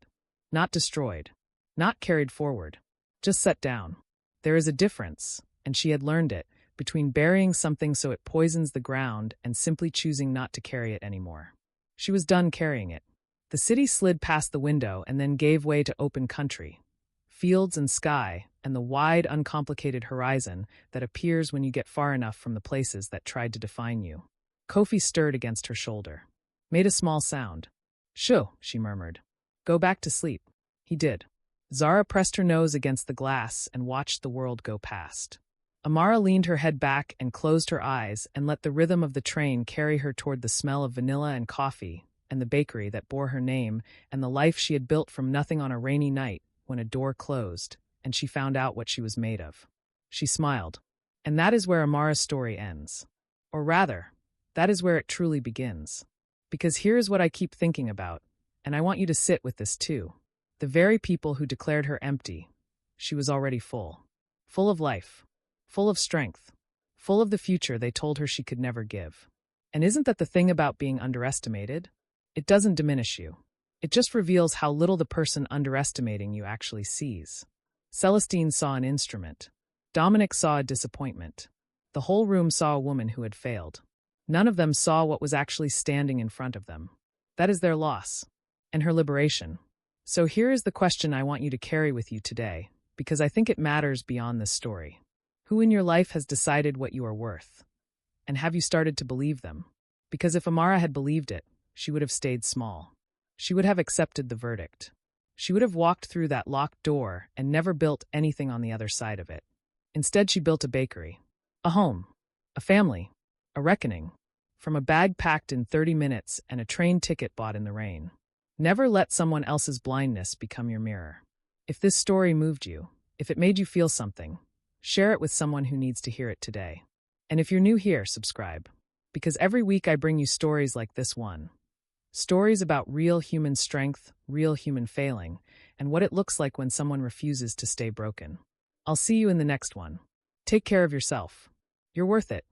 Not destroyed. Not carried forward. Just set down. There is a difference, and she had learned it, between burying something so it poisons the ground and simply choosing not to carry it anymore. She was done carrying it. The city slid past the window and then gave way to open country. Fields and sky, and the wide, uncomplicated horizon that appears when you get far enough from the places that tried to define you. Kofi stirred against her shoulder. Made a small sound. "Shoo," she murmured. "Go back to sleep." He did. Zara pressed her nose against the glass and watched the world go past. Amara leaned her head back and closed her eyes and let the rhythm of the train carry her toward the smell of vanilla and coffee and the bakery that bore her name and the life she had built from nothing on a rainy night when a door closed and she found out what she was made of. She smiled. And that is where Amara's story ends. Or rather, that is where it truly begins. Because here is what I keep thinking about, and I want you to sit with this too. The very people who declared her empty, she was already full. Full of life. Full of strength. Full of the future they told her she could never give. And isn't that the thing about being underestimated? It doesn't diminish you. It just reveals how little the person underestimating you actually sees. Celestine saw an instrument. Dominic saw a disappointment. The whole room saw a woman who had failed. None of them saw what was actually standing in front of them. That is their loss. And her liberation. So here is the question I want you to carry with you today, because I think it matters beyond this story. Who in your life has decided what you are worth? And have you started to believe them? Because if Amara had believed it, she would have stayed small. She would have accepted the verdict. She would have walked through that locked door and never built anything on the other side of it. Instead, she built a bakery, a home, a family, a reckoning, from a bag packed in 30 minutes and a train ticket bought in the rain. Never let someone else's blindness become your mirror. If this story moved you, if it made you feel something, share it with someone who needs to hear it today. And if you're new here, subscribe. Because every week I bring you stories like this one. Stories about real human strength, real human failing, and what it looks like when someone refuses to stay broken. I'll see you in the next one. Take care of yourself. You're worth it.